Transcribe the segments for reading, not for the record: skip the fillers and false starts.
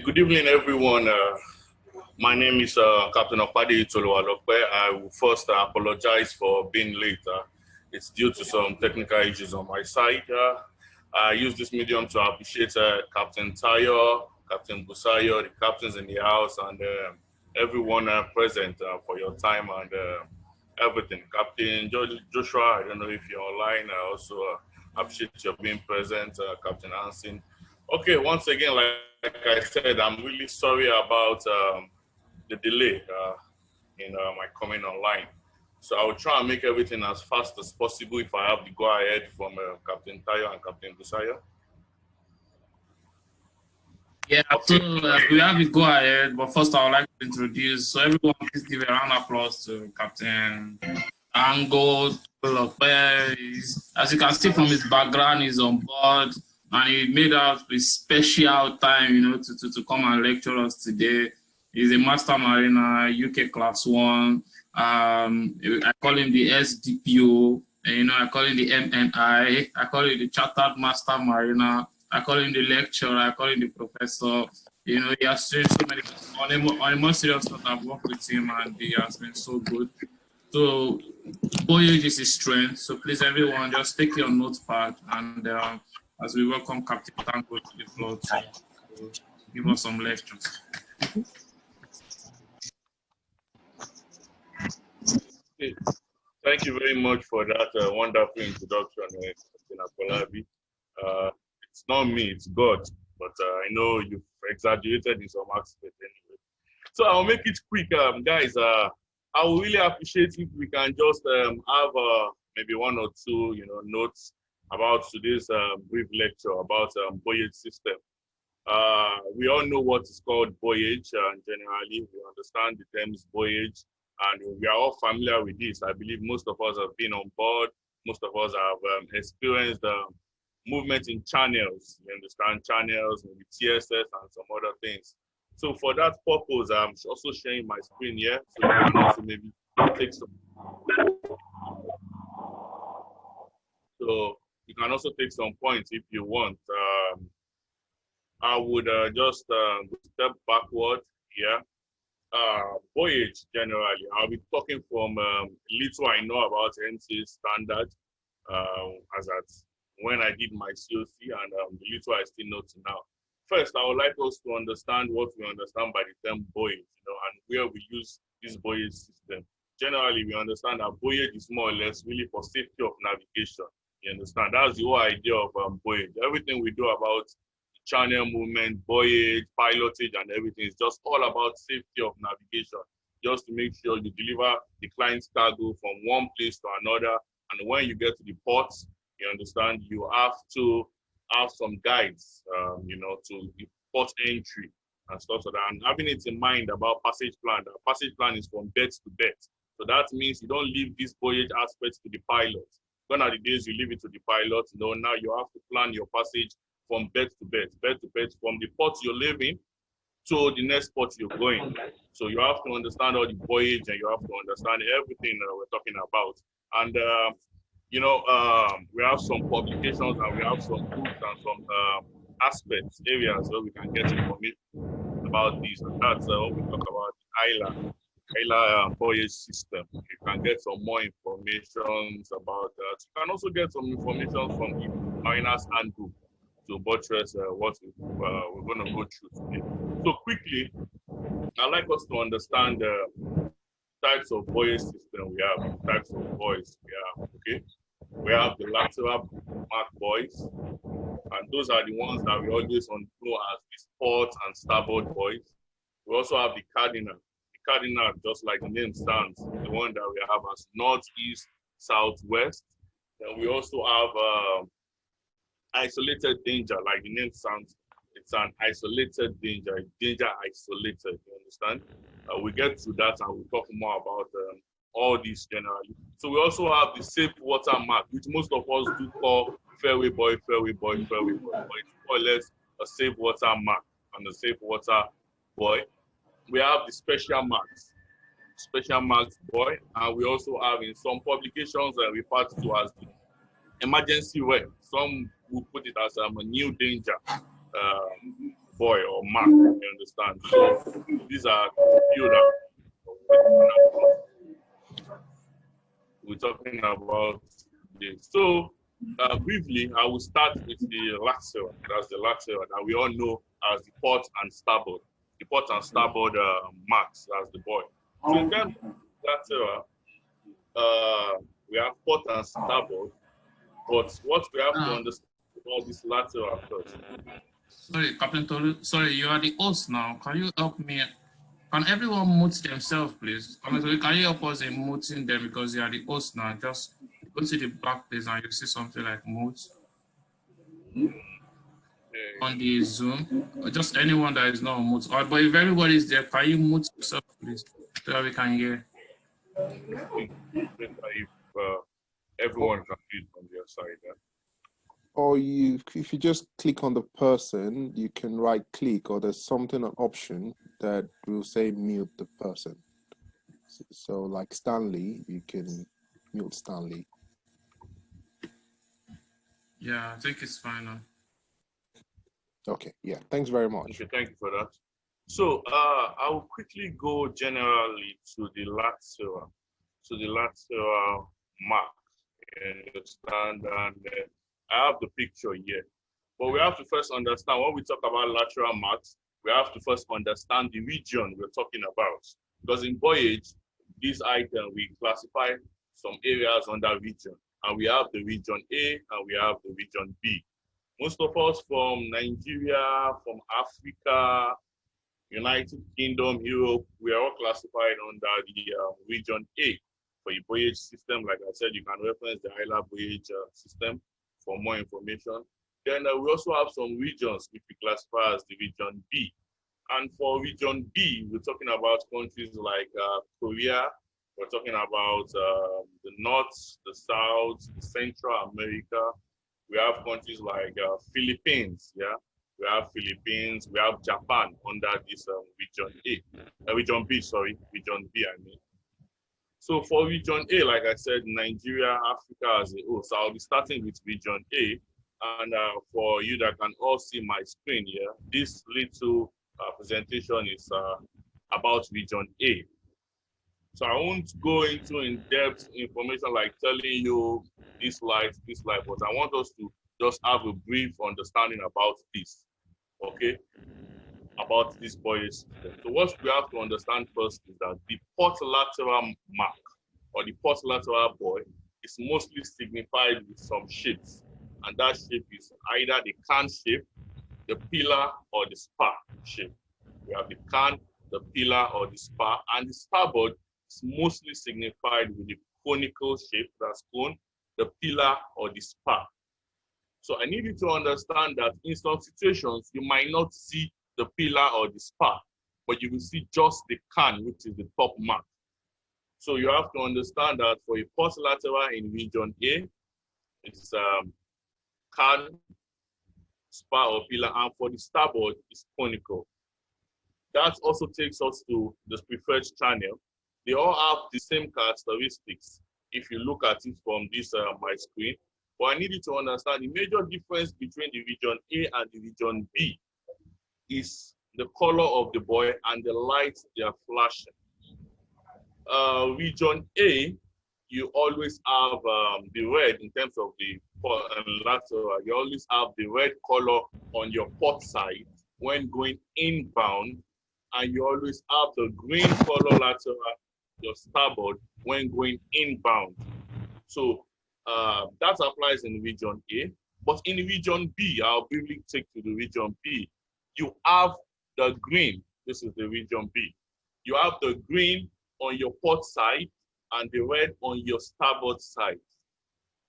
Good evening, everyone. My name is Captain Opadeyi Toluwalope. I will first apologize for being late. It's due to some technical issues on my side. I use this medium to appreciate Captain Tayo, Captain Busayo, the captains in the house, and everyone present for your time and everything. Captain Joshua, I don't know if you're online. I also appreciate your being present, Captain Hansen. Okay, once again, like I said, I'm really sorry about the delay in my coming online. So I will try and make everything as fast as possible if I have the go-ahead from Captain Tayo and Captain Busayo. Yeah, okay. So we have the go-ahead, but first I would like to introduce, so everyone please give a round of applause to Captain Ango Toluwalope. As you can see from his background, he's on board, and he made out a special time, you know, to come and lecture us today. He's a Master Mariner, UK Class 1. I call him the SDPO, and, you know, I call him the MNI. I call him the Chartered Master Mariner. I call him the lecturer. I call him the professor. You know, he has trained so many. On a more serious note, I've worked with him, and he has been so good. So, Bouyage is his strength. So please, everyone, just take your notepad, and as we welcome Captain Tango to the floor to give us some lectures. Okay. Thank you very much for that wonderful introduction, Captain Afolabi. It's not me, it's God, but I know you've exaggerated in some aspects anyway. So I'll make it quick, guys. I would really appreciate if we can just have maybe one or two, you know, notes about today's brief lecture about Bouyage system. We all know what is called Bouyage, and generally we understand the terms Bouyage, and we are all familiar with this. I believe most of us have been on board. Most of us have experienced movement in channels. You understand, channels, maybe TSS and some other things. So for that purpose, I'm also sharing my screen here, so you can also maybe take some. So you can also take some points if you want. I would just step backward here. Bouyage generally, I'll be talking from little I know about NCA standard, as at when I did my COC, and the little I still know to now. First, I would like us to understand what we understand by the term Bouyage, you know, and where we use this Bouyage system. Generally, we understand that Bouyage is more or less really for safety of navigation. You understand? That's the whole idea of Bouyage. Everything we do about channel movement, Bouyage, pilotage, and everything is just all about safety of navigation, just to make sure you deliver the client's cargo from one place to another. And when you get to the ports, you understand, you have to have some guides, you know, to the port entry and stuff like that. And having it in mind about passage plan, the passage plan is from berth to berth. So that means you don't leave this Bouyage aspect to the pilot. Gone are the days you leave it to the pilot. You know, now you have to plan your passage from berth to berth, from the port you're leaving to the next port you're going. So you have to understand all the Bouyage, and you have to understand everything we're talking about. And you know, we have some publications, and we have some books and some aspects, areas where we can get information about this. And that's when we talk about the ILA Bouyage system. You can get some more information about that. You can also get some information from the Mariner's Handbook to buttress what we're going to go through today. So quickly, I'd like us to understand the types of Bouyage system we have, types of buoys we have, okay? We have the lateral mark buoys, and those are the ones that we always know as the port and starboard buoys. We also have the cardinal. The cardinal, just like the name stands, is the one that we have as northeast, southwest. Then we also have isolated danger, like the name sounds. It's an isolated danger, danger isolated, you understand? We get to that, and we'll talk more about all these generally. So we also have the safe water mark, which most of us do call fairway buoy, fairway buoy, fairway buoy. But it's more or less a safe water mark and a safe water buoy. We have the special marks buoy, and we also have in some publications referred to as the emergency wear. Some will put it as a new danger. buoy or mark, you understand? So these are few that we're talking about this. So briefly, I will start with the lateral. That's the lateral that we all know as the port and starboard. The port and starboard marks as the buoy. So in terms of lateral, we have port and starboard, but what we have to understand about this lateral first. Sorry, Captain Tolu. Sorry, you are the host now. Can you help me? Can everyone mute themselves, please? Captain Tolu, can you help us in muting them because you are the host now? Just go to the back place and you see something like mute on the Zoom. Or just anyone that is not on mute. Or, but if everybody is there, can you mute yourself, please, so that we can hear? If everyone can read on their side. Or if you just click on the person, you can right click, or there's something, an option that will say mute the person. So like Stanley, you can mute Stanley. Yeah, I think it's fine now. Okay, yeah, thanks very much. Okay, thank you for that. So I will quickly go generally to the lateral mark. You understand? And I have the picture here. But we have to first understand, when we talk about lateral marks, we have to first understand the region we're talking about. Because in Bouyage, this item, we classify some areas under region. And we have the region A and we have the region B. Most of us from Nigeria, from Africa, United Kingdom, Europe, we are all classified under the region A. For the Bouyage system, like I said, you can reference the ILA Bouyage system for more information. Then we also have some regions which we classify as the region B. And for region B, we're talking about countries like Korea, we're talking about the North, the South, Central America. We have countries like Philippines, yeah? We have Philippines, we have Japan under this region B, region B, I mean. So for region A, like I said, Nigeria, Africa as a whole. So I'll be starting with region A. And for you that can all see my screen here, this little presentation is about region A. So I won't go into in-depth information like telling you this light, but I want us to just have a brief understanding about this, okay? About this Bouyage system. So what we have to understand first is that the port lateral mark or the port lateral buoy is mostly signified with some shapes. And that shape is either the can shape, the pillar, or the spar shape. We have the can, the pillar, or the spar, and the starboard is mostly signified with the conical shape, that's cone, the pillar, or the spar. So I need you to understand that in some situations, you might not see the pillar or the spar, but you will see just the can, which is the top mark. So you have to understand that for a port lateral in region A, it's can, spar, or pillar, and for the starboard, it's conical. That also takes us to the preferred channel. They all have the same characteristics if you look at it from this my screen. But I need you to understand the major difference between the region A and the region B is the color of the buoy and the lights they are flashing. Region A, you always have the red in terms of the lateral. You always have the red color on your port side when going inbound, and you always have the green color lateral, your starboard, when going inbound. So that applies in region A. But in region B, I'll briefly take to the region B. You have the green. This is the region B. You have the green on your port side and the red on your starboard side.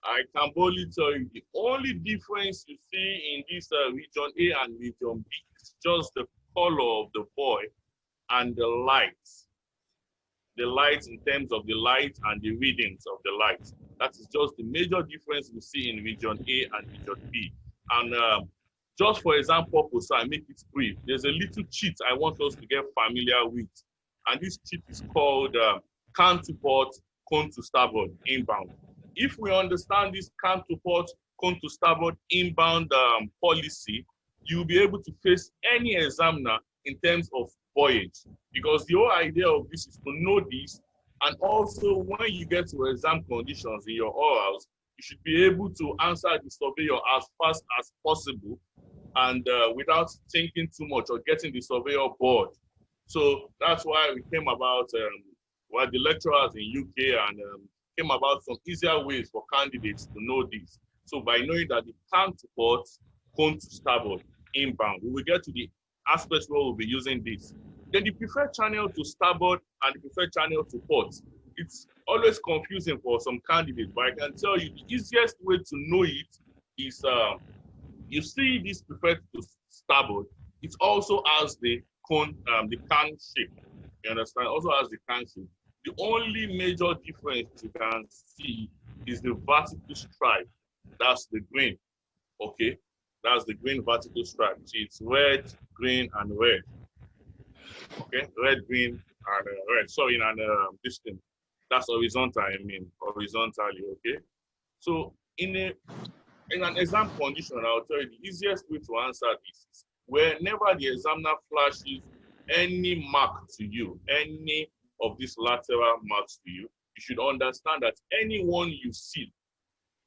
I can boldly tell you the only difference you see in this region A and region B is just the color of the buoy and the lights. The lights in terms of the light and the readings of the light. That is just the major difference we see in region A and region B. And just for example purpose, I make it brief. There's a little cheat I want us to get familiar with. And this cheat is called can to port, cone to starboard, inbound. If we understand this can to port, cone to starboard, inbound policy, you'll be able to face any examiner in terms of voyage. Because the whole idea of this is to know this, and also when you get to exam conditions in your orals, you should be able to answer the surveyor as fast as possible and without thinking too much or getting the surveyor bored. So that's why we came about, the lecturers in UK and came about some easier ways for candidates to know this. So by knowing that the can to port, cone to starboard, inbound, we will get to the aspects where we'll be using this. Then the preferred channel to starboard and the preferred channel to port. It's always confusing for some candidates, but I can tell you the easiest way to know it is you see this preferred to starboard. It also has the cone, the can shape. You understand? Also has the can shape. The only major difference you can see is the vertical stripe. That's the green. Okay, that's the green vertical stripe. See, it's red, green, and red. Okay, red, green, and red. Sorry, and this thing. That's horizontal. I mean, horizontally. Okay. So in an exam condition, I'll tell you the easiest way to answer this is whenever the examiner flashes any mark to you, any of these lateral marks to you, you should understand that anyone you see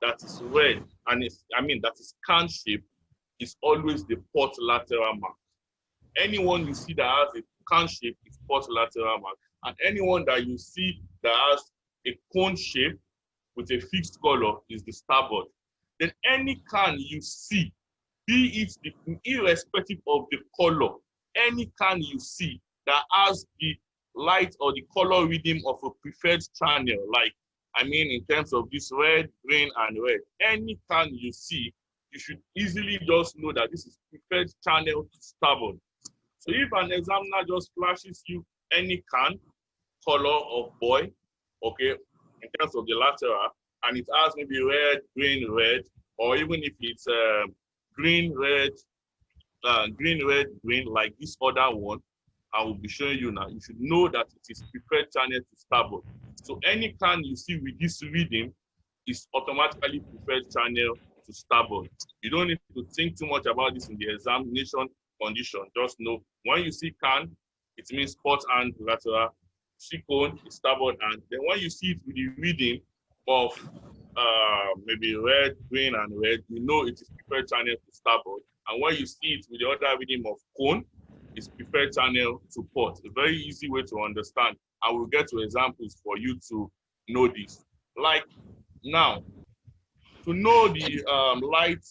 that is red and that is can shape is always the port lateral mark. Anyone you see that has a can shape is port lateral mark, and anyone that you see that has a cone shape with a fixed color is the starboard. Then any can you see, be it irrespective of the color, any can you see that has the light or the color reading of a preferred channel, like in terms of this red, green, and red, any can you see, you should easily just know that this is preferred channel to starboard. So if an examiner just flashes you any can, color of buoy, okay, in terms of the lateral, and it has maybe red, green, red, or even if it's green, red, green, like this other one, I will be showing you now. You should know that it is preferred channel to starboard. So any can you see with this reading is automatically preferred channel to starboard. You don't need to think too much about this in the examination condition. Just know when you see can, it means port and lateral. See cone is starboard, and then when you see it with the reading of maybe red, green, and red, you know it is preferred channel to starboard. And when you see it with the other reading of cone, it's preferred channel to port. A very easy way to understand. I will get to examples for you to know this. Like now, to know the light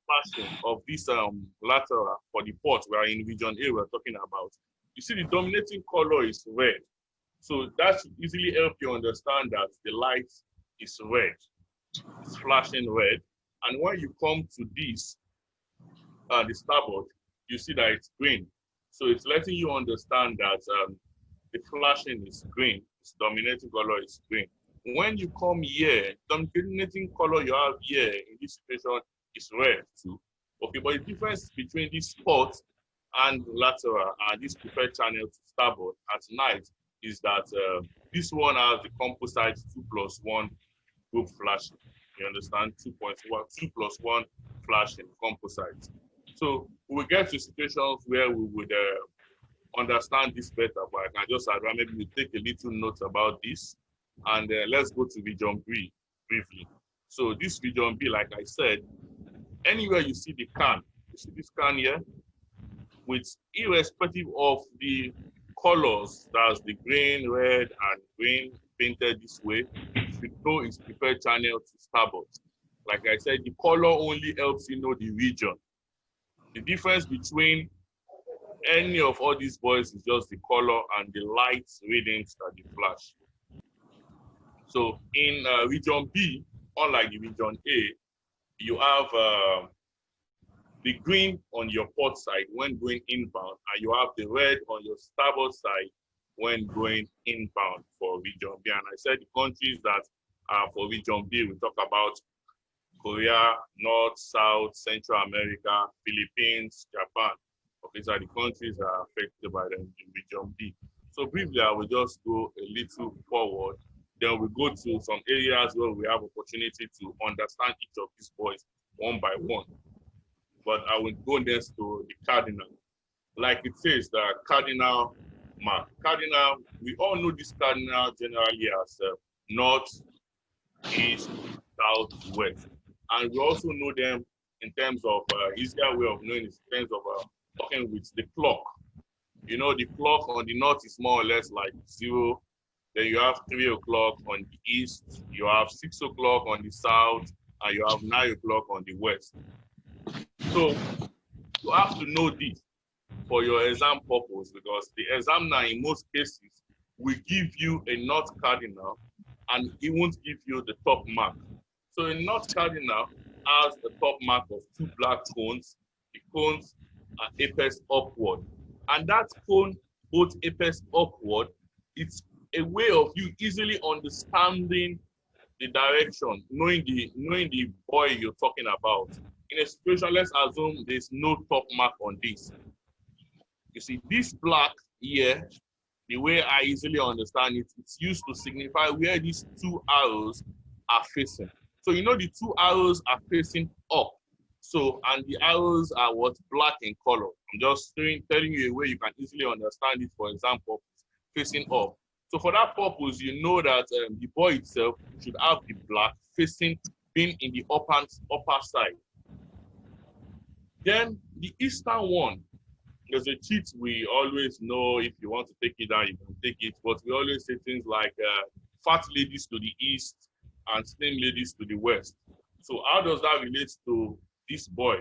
flashing of this lateral for the port we are in region A we're talking about, you see the dominating color is red. So that should easily help you understand that the light is red. It's flashing red. And when you come to this, the starboard, you see that it's green. So it's letting you understand that the flashing is green. Its dominating color is green. When you come here, dominating color you have here in this situation is red too. Okay, but the difference between this port and lateral and this preferred channel to starboard at night is that this one has the composite 2+1 group flashing. You understand? 2+1 flashing composite. So we get to situations where we would understand this better, but I can just advise maybe we take a little note about this, and let's go to region B briefly. So this region B, like I said, anywhere you see the can, you see this can here, with irrespective of the colors, that's the green, red, and green painted this way, you should know it's preferred channel to starboard. Like I said, the color only helps you know the region. The difference between any of all these boys is just the color and the light readings that they flash. So in region B, unlike the region A, you have the green on your port side when going inbound, and you have the red on your starboard side when going inbound for region B. And I said the countries that are for region B, we talk about Korea, North, South, Central America, Philippines, Japan. Okay, so the countries that are affected by them in region B. So briefly, I will just go a little forward. Then we go to some areas where we have opportunity to understand each of these boys one by one. but I will go next to the cardinal. Like it says, the cardinal mark. Cardinal, we all know this cardinal generally as north, east, south, west. And we also know them in terms of easier way of knowing is in terms of talking with the clock. You know, the clock on the north is more or less like 0. Then you have 3 o'clock on the east, you have 6 o'clock on the south, and you have 9 o'clock on the west. So you have to know this for your exam purpose, because the examiner in most cases will give you a north cardinal and he won't give you the top mark. So a north cardinal has the top mark of 2 black cones. The cones are apex upward. And that cone, both apex upward, it's a way of you easily understanding the direction, knowing the boy you're talking about. In a situation, let's assume there's no top mark on this. You see, this black here, the way I easily understand it, it's used to signify where these 2 arrows are facing. So you know the 2 arrows are facing up. So, and the arrows are what? Black in color. I'm just telling you a way you can easily understand it, for example, facing up. So for that purpose, you know that the boy itself should have the black facing, being in the upper side. Then the eastern one, there's a cheat we always know. If you want to take it down, you can take it. But we always say things like fat ladies to the east and slim ladies to the west. So how does that relate to this boy,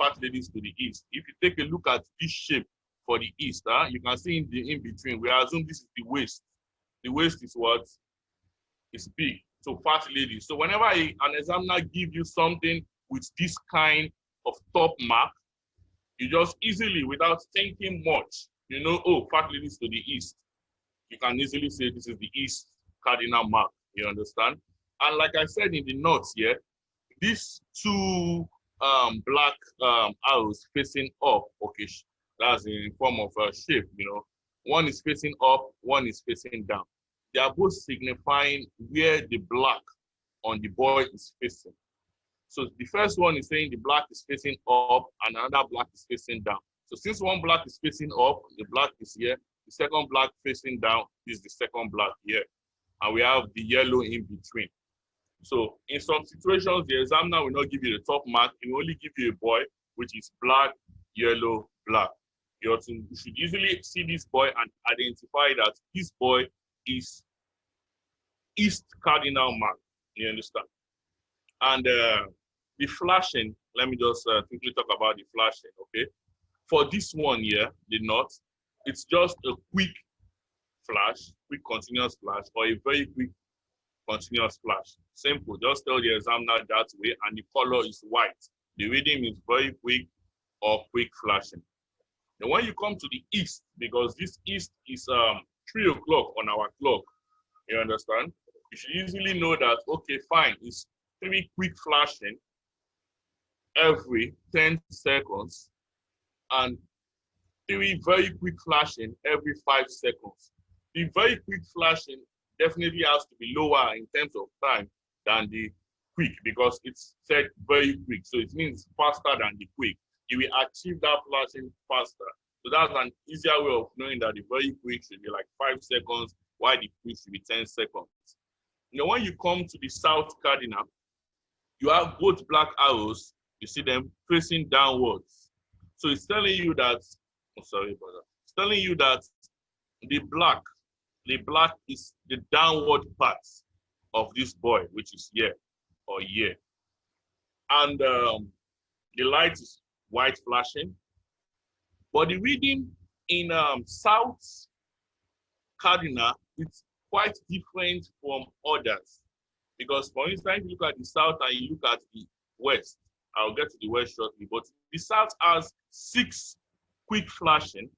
fat ladies to the east? If you take a look at this shape for the east, you can see in between, we assume this is the waist. The waist is what? It's big. So fat ladies. So whenever an examiner gives you something with this kind of top mark, you just easily, without thinking much, you know, oh, fat ladies to the east. You can easily say this is the east cardinal mark. You understand? And like I said in the notes here, these 2 black arrows facing up, okay, that's in form of a shape, you know. One is facing up, one is facing down. They are both signifying where the black on the boy is facing. So the first one is saying the black is facing up and another black is facing down. So since one black is facing up, the black is here. The second black facing down is the second black here. And we have the yellow in between. So in some situations, the examiner will not give you the top mark. He will only give you a boy, which is black, yellow, black. You should easily see this boy and identify that this boy is east cardinal mark. You understand? And the flashing, let me just quickly talk about the flashing, okay? For this one here, the north, it's just a quick flash, quick continuous flash, or a very quick continuous flash. Simple, just tell the examiner that way, and the color is white. The reading is very quick or quick flashing. Then when you come to the east, because this east is 3 o'clock on our clock, you understand? You should easily know that, okay, fine, it's 3 quick flashing every 10 seconds and 3 very quick flashing every 5 seconds. The very quick flashing definitely has to be lower in terms of time than the quick, because it's said very quick. So it means faster than the quick. You will achieve that flashing faster. So that's an easier way of knowing that the very quick should be like 5 seconds, while the quick should be 10 seconds. Now, when you come to the south cardinal, you have both black arrows, you see them facing downwards. So it's telling you that, oh, sorry, brother. It's telling you that the black is the downward part of this boy, which is here or here. And the light is white flashing. But the reading in south cardinal, it's quite different from others. Because for instance, you look at the south and you look at the west. I'll get to the west shortly. But the south has 6 quick flashing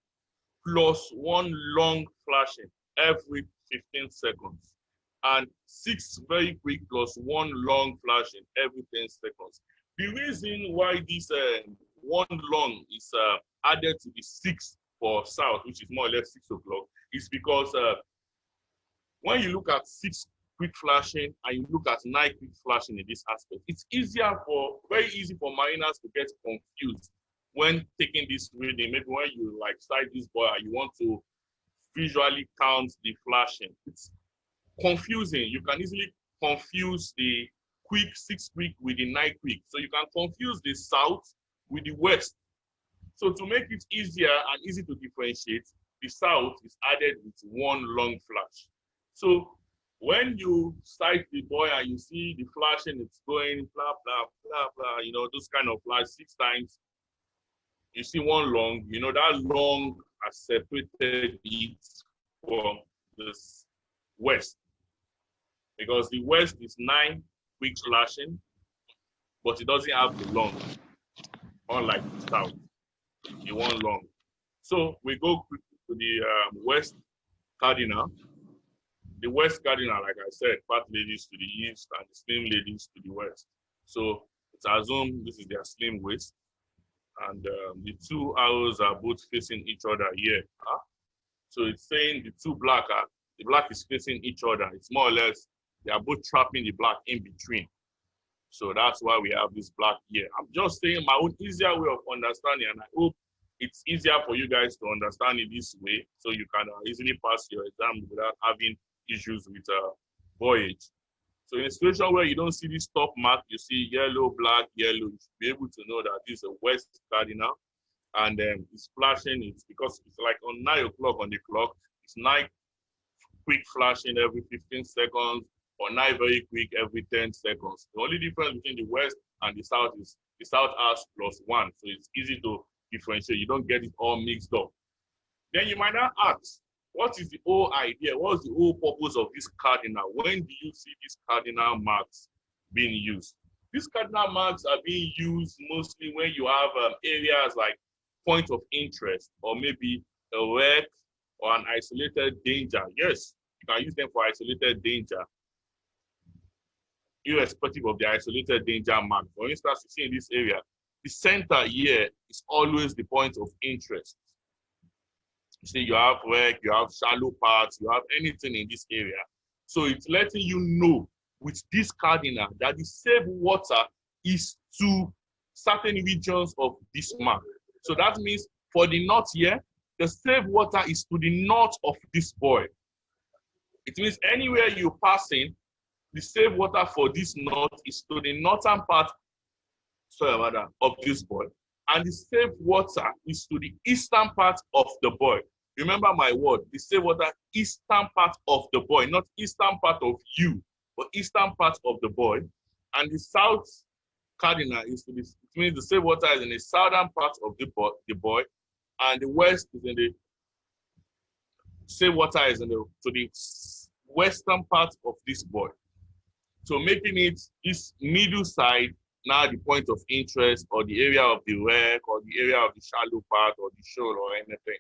plus 1 long flashing every 15 seconds. And 6 very quick plus 1 long flashing every 10 seconds. The reason why this 1 long is added to the 6 for south, which is more or less 6 o'clock, is because when you look at 6 quick flashing and you look at night quick flashing in this aspect, it's very easy for mariners to get confused when taking this reading. Maybe when you like sight this buoy and you want to visually count the flashing. It's confusing. You can easily confuse the quick 6 quick with the night quick. So you can confuse the south with the west. So to make it easier and easy to differentiate, the south is added with one long flash. So when you sight the buoy and you see the flashing, it's going blah, blah, blah, blah, you know, those kind of flash 6 times, you see one long, you know, that long has separated it from the west. Because the west is 9 quick flashing, but it doesn't have the long, unlike the south. You want long. So we go quickly to the west cardinal. The west cardinal, like I said, fat ladies to the east and the slim ladies to the west. So it's assumed this is their slim waist. And the 2 arrows are both facing each other here. Huh? So it's saying the black is facing each other. It's more or less, they are both trapping the black in between. So that's why we have this black here. I'm just saying my own easier way of understanding, and I hope it's easier for you guys to understand it this way, so you can easily pass your exam without having issues with Voyage. So in a situation where you don't see this top mark, you see yellow, black, yellow, you should be able to know that this is a west cardinal, and it's flashing. It's because it's like on 9 o'clock on the clock. It's 9 quick flashing every 15 seconds, or 9 very quick every 10 seconds. The only difference between the west and the south is the south has +1, so it's easy to differentiate. You don't get it all mixed up. Then you might not ask, what is the whole idea? What's the whole purpose of this cardinal? When do you see these cardinal marks being used? These cardinal marks are being used mostly when you have areas like point of interest, or maybe a wreck or an isolated danger. Yes, you can use them for isolated danger, irrespective of the isolated danger mark. For instance, you see in this area, the center here is always the point of interest. You see, you have wreck, you have shallow parts, you have anything in this area. So it's letting you know with this cardinal that the safe water is to certain regions of this mark. So that means for the north here, the safe water is to the north of this buoy. It means anywhere you're passing, the safe water for this north is to the northern part, of this buoy. And the safe water is to the eastern part of the buoy. Remember my word, the safe water, eastern part of the buoy, not eastern part of you, but eastern part of the buoy. And the south cardinal is to this, it means the safe water is in the southern part of the buoy, and the west is in the safe water is in the to the western part of this buoy. So making it this middle side now the point of interest, or the area of the wreck, or the area of the shallow part, or the shoal, or anything.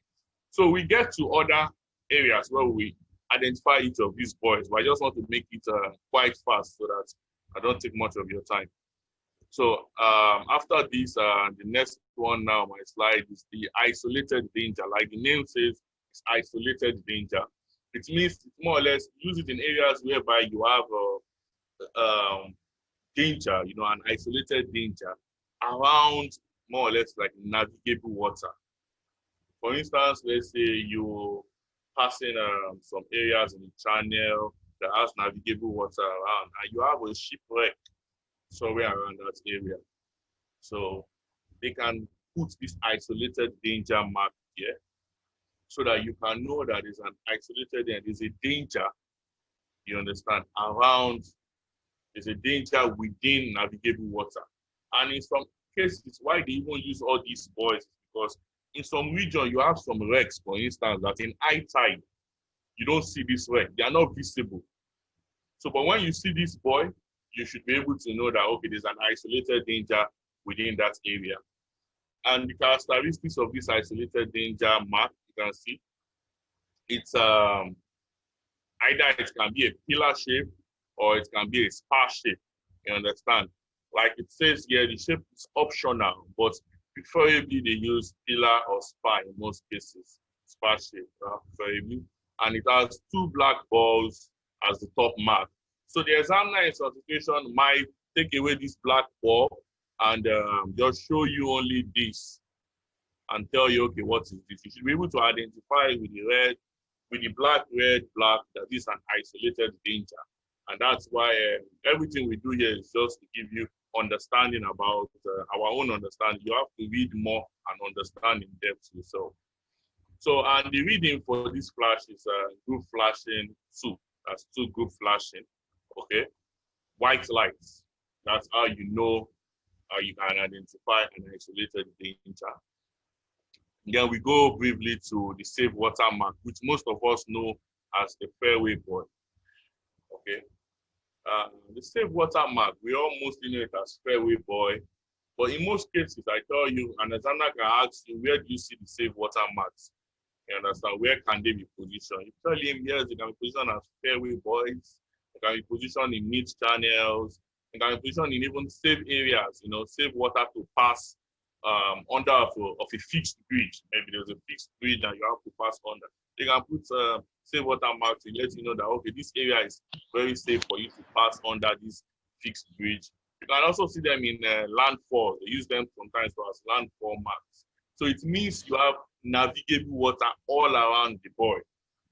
So we get to other areas where we identify each of these buoys, but I just want to make it quite fast so that I don't take much of your time. So after this, the next one now, my slide, is the isolated danger. Like the name says, it's isolated danger. It means more or less use it in areas whereby you have danger, you know, an isolated danger around more or less like navigable water. For instance, let's say you're passing some areas in the channel that has navigable water around, and you have a shipwreck somewhere around that area. So they can put this isolated danger mark here so that you can know that there's an isolated and there's a danger, you understand, around. There's a danger within navigable water. And in some cases, why they even use all these buoys, because in some region you have some wrecks, for instance, that in high tide, you don't see this wreck. They are not visible. So, but when you see this buoy, you should be able to know that, okay, there's an isolated danger within that area. And the characteristics of this isolated danger mark, you can see, it's either it can be a pillar shape, or it can be a spar shape, you understand? Like it says here, the shape is optional, but preferably they use pillar or spar in most cases, spar shape, preferably. And it has 2 black balls as the top mark. So the examiner in certification might take away this black ball and just show you only this and tell you, okay, what is this? You should be able to identify with the red, with the black, red, black, that this is an isolated danger. And that's why everything we do here is just to give you understanding about our own understanding. You have to read more and understand in depth yourself. So, and the reading for this flash is group flashing 2. That's 2 group flashing, okay? White lights. That's how you know you can identify an isolated danger. Then we go briefly to the safe water mark, which most of us know as the fairway boy. Okay. The safe water mark, we all mostly know it as fairway boy. But in most cases, I tell you, an examiner can ask you, where do you see the safe water marks? You understand? Where can they be positioned? You tell him, yes, they can be positioned as fairway boys. They can be positioned in mid channels. They can be positioned in even safe areas, you know, safe water to pass under of a fixed bridge. Maybe there's a fixed bridge and you have to pass under. They can put safe water marks to let you know that, okay, this area is very safe for you to pass under this fixed bridge. You can also see them in landfall. They use them sometimes as landfall marks. So it means you have navigable water all around the buoy.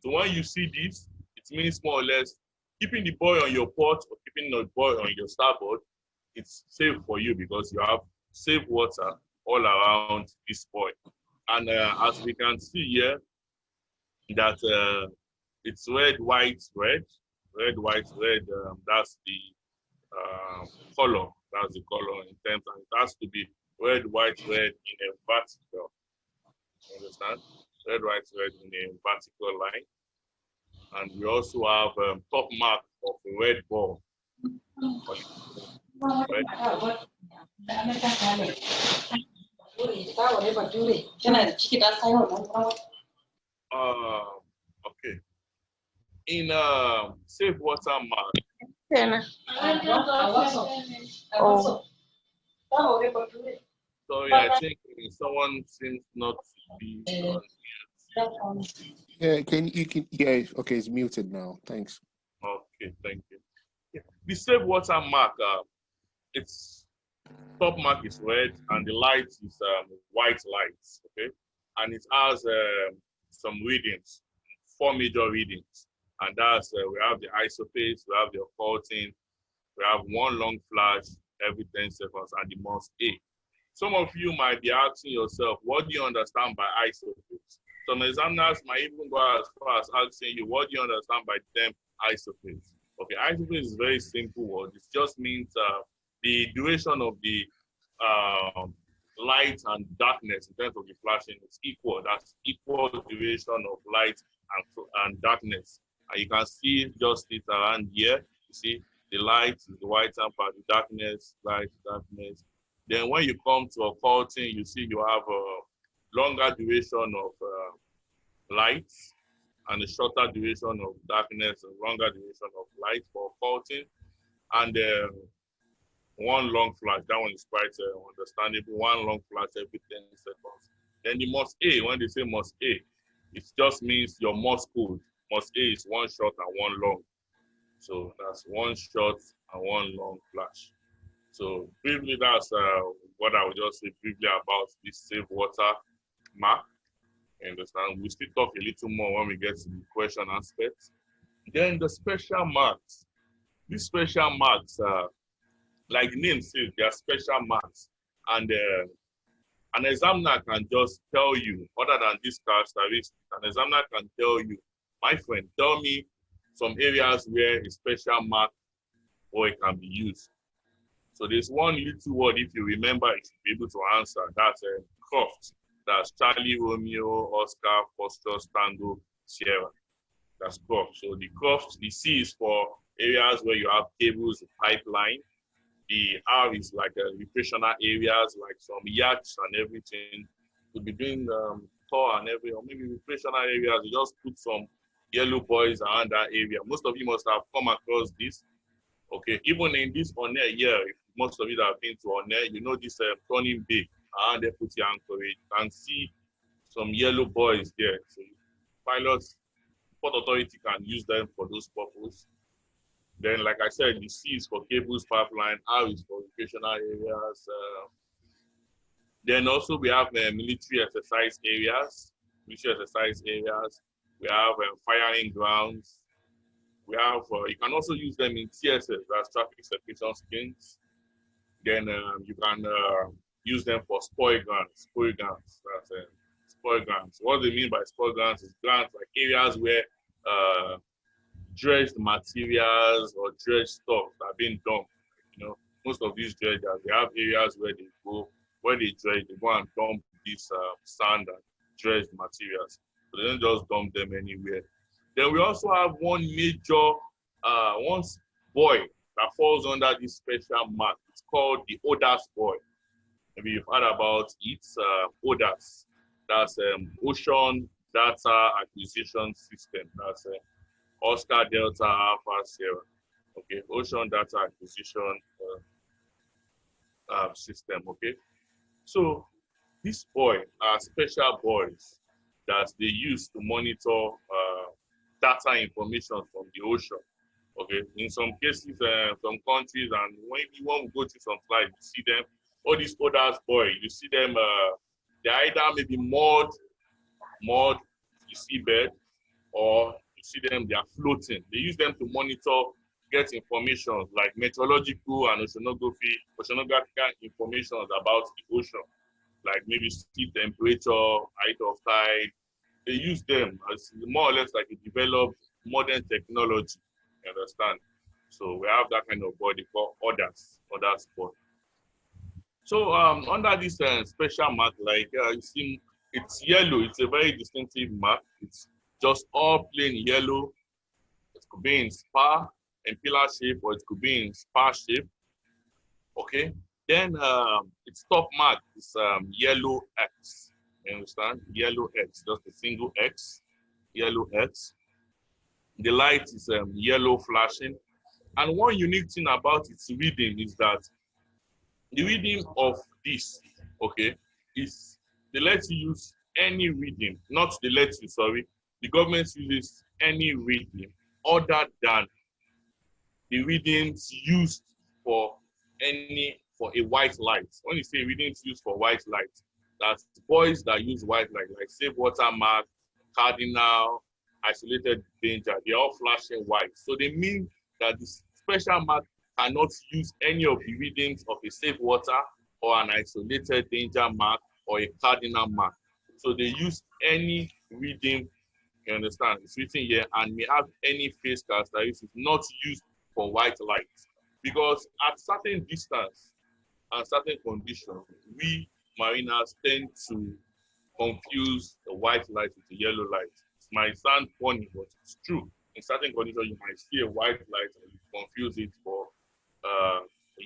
So when you see this, it means more or less keeping the buoy on your port or keeping the buoy on your starboard, it's safe for you because you have safe water all around this buoy. And as we can see here, that it's red, white, red, red, white, red. That's the color. That's the color in terms, and it has to be red, white, red in a vertical. You understand? Red, white, red in a vertical line. And we also have top mark of a red ball. Right? Okay. In safe water mark. Oh. Sorry, I think someone seems not to be on. Yeah, yeah, okay, it's muted now. Thanks. Okay, thank you. Yeah. The safe water mark, its top mark is red and the light is white lights, okay? And it has some readings, 4 major readings. And that's, we have the isophase, we have the occulting, we have 1 long flash every 10 seconds, and the must A. Some of you might be asking yourself, what do you understand by isophase? Some examiners might even go as far as asking you, what do you understand by term isophase? Okay, isophase is a very simple word. It just means the duration of the light and darkness in terms of the flashing is equal. That's equal duration of light and darkness. And you can see just it around here. You see the light is the white and part, the darkness, light, darkness. Then when you come to occulting, you see you have a longer duration of light and a shorter duration of darkness and longer duration of light for occulting. And 1 long flash, that one is quite understandable. 1 long flash every 10 seconds. Then the must A, when they say must A, it just means your must code. Must A is 1 short and 1 long. So that's 1 short and 1 long flash. So briefly, that's what I would just say briefly about this safe water mark. You understand? We'll still talk a little more when we get to the question aspect. Then the special marks. These special marks, like the name says, they are special marks. And an examiner can just tell you, other than these characteristics, an examiner can tell you, my friend, tell me some areas where a special mark or it can be used. So there's 1 little word, if you remember, you should be able to answer. That's Croft. That's Charlie, Romeo, Oscar, Foster, Tango, Sierra. That's Croft. So the Croft, the C is for areas where you have cables, pipeline. The R is like recreational areas, like some yachts and everything. Could be doing tour and everything, or maybe recreational areas. You just put some yellow buoys around that area. Most of you must have come across this. Okay, even in this on-air here, if most of you that have been to on-air, you know this turning bay around there, put your anchorage. You can see some yellow buoys there. So pilots, Port Authority can use them for those purposes. Then, like I said, the C is for cables, pipeline, R is for recreational areas. Then also we have military exercise areas. Military exercise areas. We have firing grounds. We have, you can also use them in TSS, that's traffic separation schemes. Then you can use them for spoil grants. Spoil grants, that's spoil grants. What they mean by spoil grants is grants like areas where dredged materials or dredged stuff are being dumped. You know, most of these dredgers, they have areas where they go, where they dredge, they go and dump this sand and dredged materials. So they don't just dump them anywhere. Then we also have one major, one buoy that falls under this special mark. It's called the ODAS buoy. Maybe you've heard about it, ODAS. That's Ocean Data Acquisition System. That's Oscar Delta Alpha Sierra. Okay, Ocean Data Acquisition System. Okay, so this buoy are special buoys that they use to monitor data information from the ocean. Okay, in some cases, some countries, and when we go to some slides, you see them, all these others buoy, you see them, they're either maybe mud, you see bed, or you see them, they are floating. They use them to monitor, get information like meteorological and oceanographical information about the ocean, like maybe sea temperature, height of tide. They use them as more or less like a developed modern technology, you understand? So we have that kind of body called others body. So under this special mark, like you see, it's yellow. It's a very distinctive mark. It's just all plain yellow. It could be in spar and pillar shape, or it could be in spar shape. Okay. Then its top mark is yellow X. You understand? Yellow X, just a single X, yellow X. The light is yellow flashing. And one unique thing about its reading is that the reading of this, okay, is they let you use any reading, not they let you, sorry. The government uses any reading other than the readings used for a white light. When you say readings used for white light, that's buoys that use white light, like safe water mark, cardinal, isolated danger, they're all flashing white. So they mean that this special mark cannot use any of the readings of a safe water or an isolated danger mark or a cardinal mark. So they use any reading, you understand, it's written here, and may have any phase characteristics not used for white light. Because at certain distance and certain conditions, we mariners tend to confuse the white light with the yellow light. It might sound funny, but it's true. In certain conditions, you might see a white light and you confuse it for a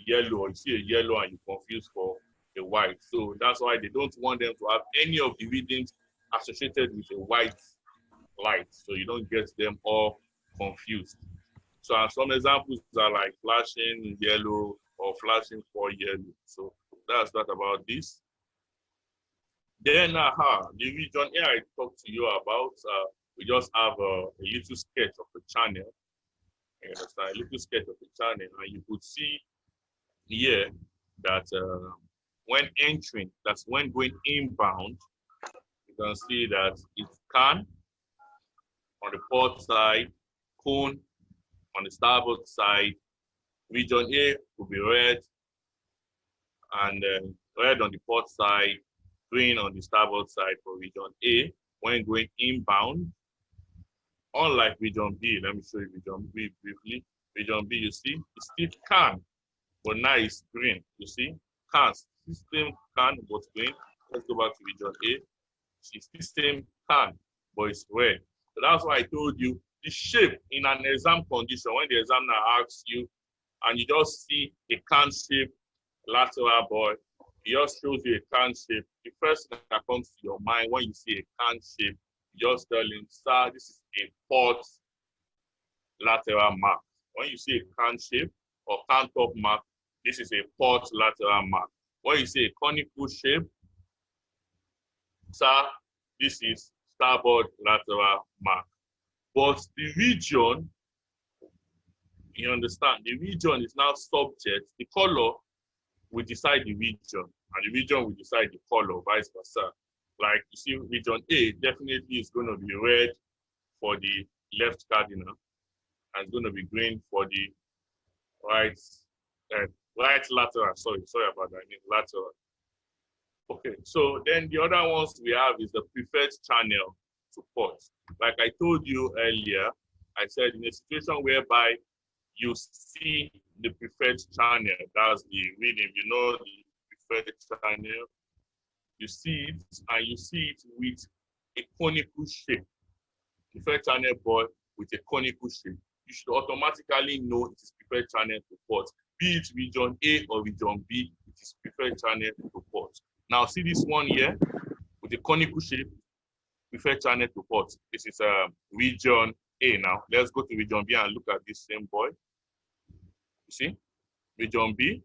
yellow, or you see a yellow and you confuse for a white. So that's why they don't want them to have any of the readings associated with a white light, so you don't get them all confused. So some examples are like flashing yellow or flashing for yellow. So that's that about this. Then, the region here I talked to you about, we just have a little sketch of the channel. You understand? A little sketch of the channel, and you could see here that when entering, that's when going inbound, you can see that it's can on the port side, cone on the starboard side. Region A will be red, and red on the port side, green on the starboard side for region A when going inbound. Unlike region B, let me show you region B briefly. Region B, you see, it's still can, but now it's green. You see, can, system can, but green. Let's go back to region A. It's the same can, but it's red. So that's why I told you the shape in an exam condition, when the examiner asks you, and you just see a can shape lateral buoy, it just shows you a can shape. The first thing that comes to your mind when you see a can shape, you just tell him, sir, this is a port lateral mark. When you see a can shape or can top mark, this is a port lateral mark. When you see a conical shape, sir, this is starboard lateral mark. But the region You understand? The region is now subject. The color will decide the region, and the region will decide the color, vice versa. Like you see, region A definitely is going to be red for the left cardinal, and it's going to be green for the right, right lateral. Sorry about that. I mean lateral. Okay, so then the other ones we have is the preferred channel support. Like I told you earlier, I said in a situation whereby you see the preferred channel, that's the reading, you know, the preferred channel, you see it, and you see it with a conical shape. Preferred channel boy with a conical shape. You should automatically know it is preferred channel to port. Be it region A or region B, it is preferred channel to port. Now see this one here with a conical shape, preferred channel to port. This is region A now. Let's go to region B and look at this same boy. You see, region B,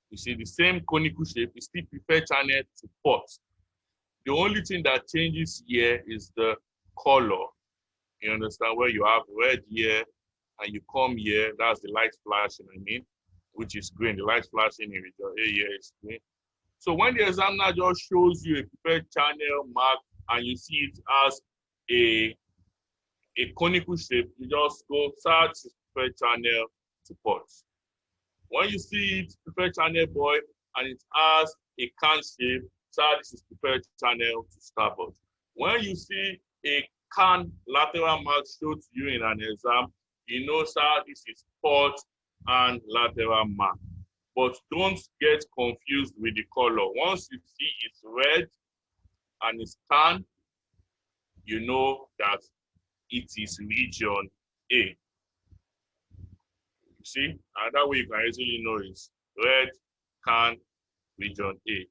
you see the same conical shape, is still preferred channel to port. The only thing that changes here is the color. You understand, where you have red here and you come here, that's the light flashing, I mean, which is green. The light flashing in region A here is green. So when the examiner just shows you a preferred channel mark and you see it as a conical shape, you just go search preferred channel to port. When you see it, preferred channel boy, and it has a can shape, search this is preferred channel to starboard. When you see a can lateral mark showed to you in an exam, you know, sir, this is port and lateral mark. But don't get confused with the color. Once you see it's red and it's tan, you know that it is region A. You see, another way you can easily know is red, can, region A.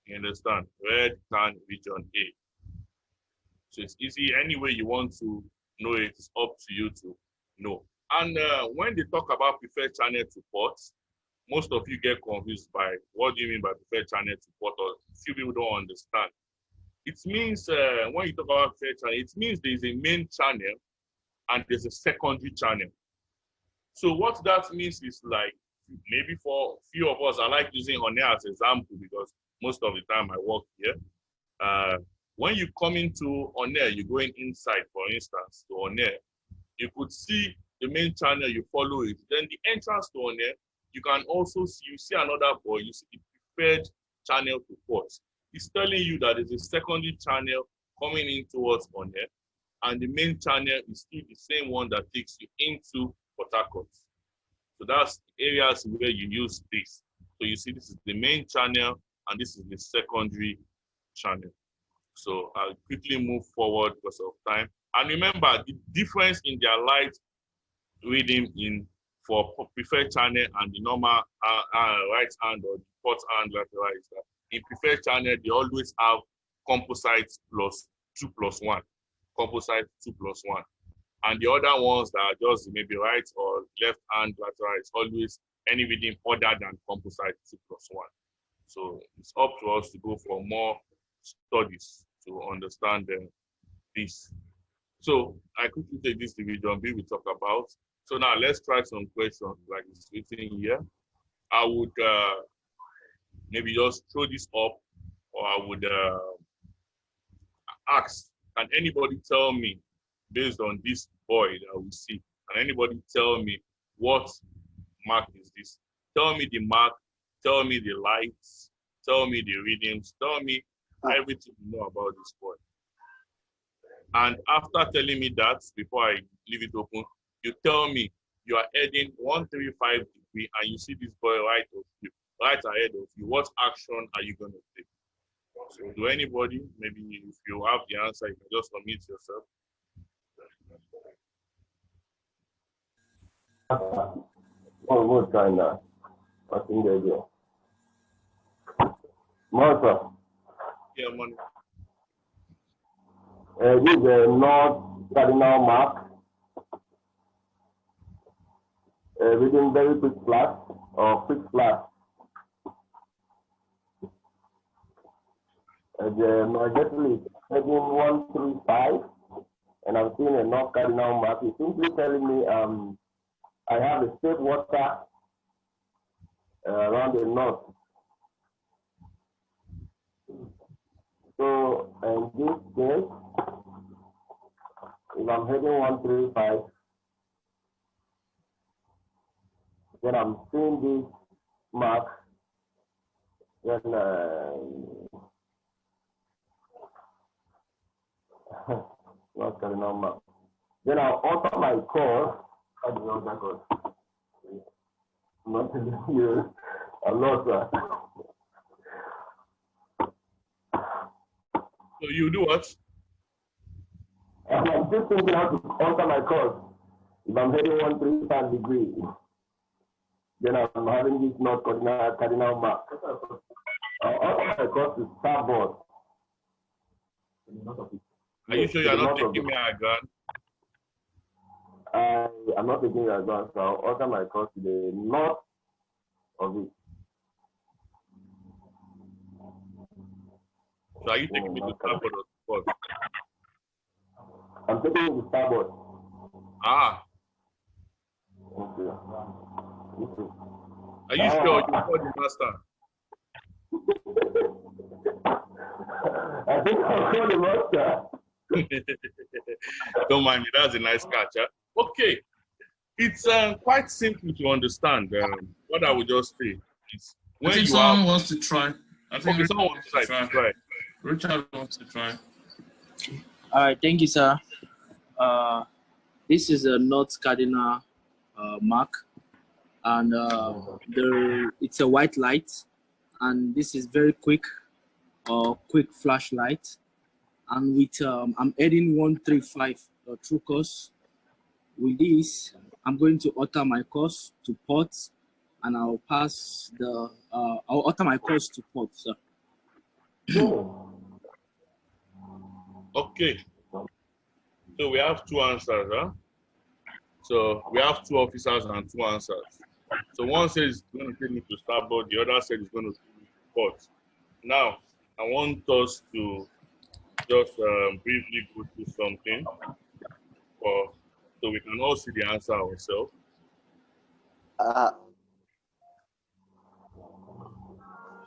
You understand? Red, can, region A. So it's easy. Any way you want to know it, it's up to you to know. And when they talk about preferred channel to port, most of you get confused by what do you mean by preferred channel to port, or few people don't understand. It means when you talk about preferred channel, it means there is a main channel and there's a secondary channel. So what that means is, like, maybe for few of us, I like using Honey as example because most of the time I work here. When you come into Honey, you're going inside, for instance, to Honey, you could see the main channel, you follow it. Then the entrance to Honey, you can also see, you see another boy, you see the preferred channel to port. It's telling you that there's a secondary channel coming in towards Honey, and the main channel is still the same one that takes you into Port Harcourt. So that's areas where you use this. So you see this is the main channel and this is the secondary channel. So I'll quickly move forward because of time. And remember, the difference in their light reading in for preferred channel and the normal right hand or the port hand lateral is that in preferred channel, they always have composites plus 2+1. Composite 2+1. And the other ones that are just maybe right or left hand lateral is always any reading other than composite 2+1. So it's up to us to go for more studies to understand this. So I quickly take this to region B we talk about. So now let's try some questions like it's written here. I would maybe just throw this up, or I would ask, can anybody tell me, based on this boy that we see, can anybody tell me what mark is this? Tell me the mark, tell me the lights, tell me the readings, tell me everything you know about this boy. And after telling me that, before I leave it open, you tell me you are heading 135 degrees and you see this boy right ahead of you. What action are you going to take? So do anybody, maybe if you have the answer, you can just unmute yourself. One more time now. I think they do. Martha. Yeah, money. This is the North Cardinal mark. Within very quick flash or quick flash. My vessel is heading 135, and I'm seeing a North Cardinal mark. It's simply telling me I have a state water around the north. So in this case, if I'm heading 135, then I'm seeing this mark, then not cardinal mark. Then I'll alter my course. How do you know that course? I'm not telling you a lot. So you do what? And I'm just thinking how to alter my course. If I'm heading 135 degrees, then I'm having this not cardinal mark. I'll alter my course to starboard. Are you sure you're not taking me again? I'm not taking it advance, so I'll alter my course to the north of it. So are you taking me to starboard or to port? I'm taking it to starboard. Ah. Okay. Are you sure you called the master? I think I'll call the master. Don't mind me, that's a nice catch. Huh? Okay, it's quite simple to understand. What I would just say is when I think you someone have... wants to try. I think Okay, someone wants to try. Richard wants to try. All right, thank you, sir. This is a North Cardinal mark, and it's a white light, and this is very quick flashlight, and with I'm adding 135 true course. With this, I'm going to alter my course to port, and I'll pass the I'll alter my course to port, sir. Okay, so we have two answers, huh? So we have two officers and two answers. So one says it's going to take me to starboard, the other said it's going to take me to port. Now, I want us to just briefly go through something so we can all see the answer ourselves.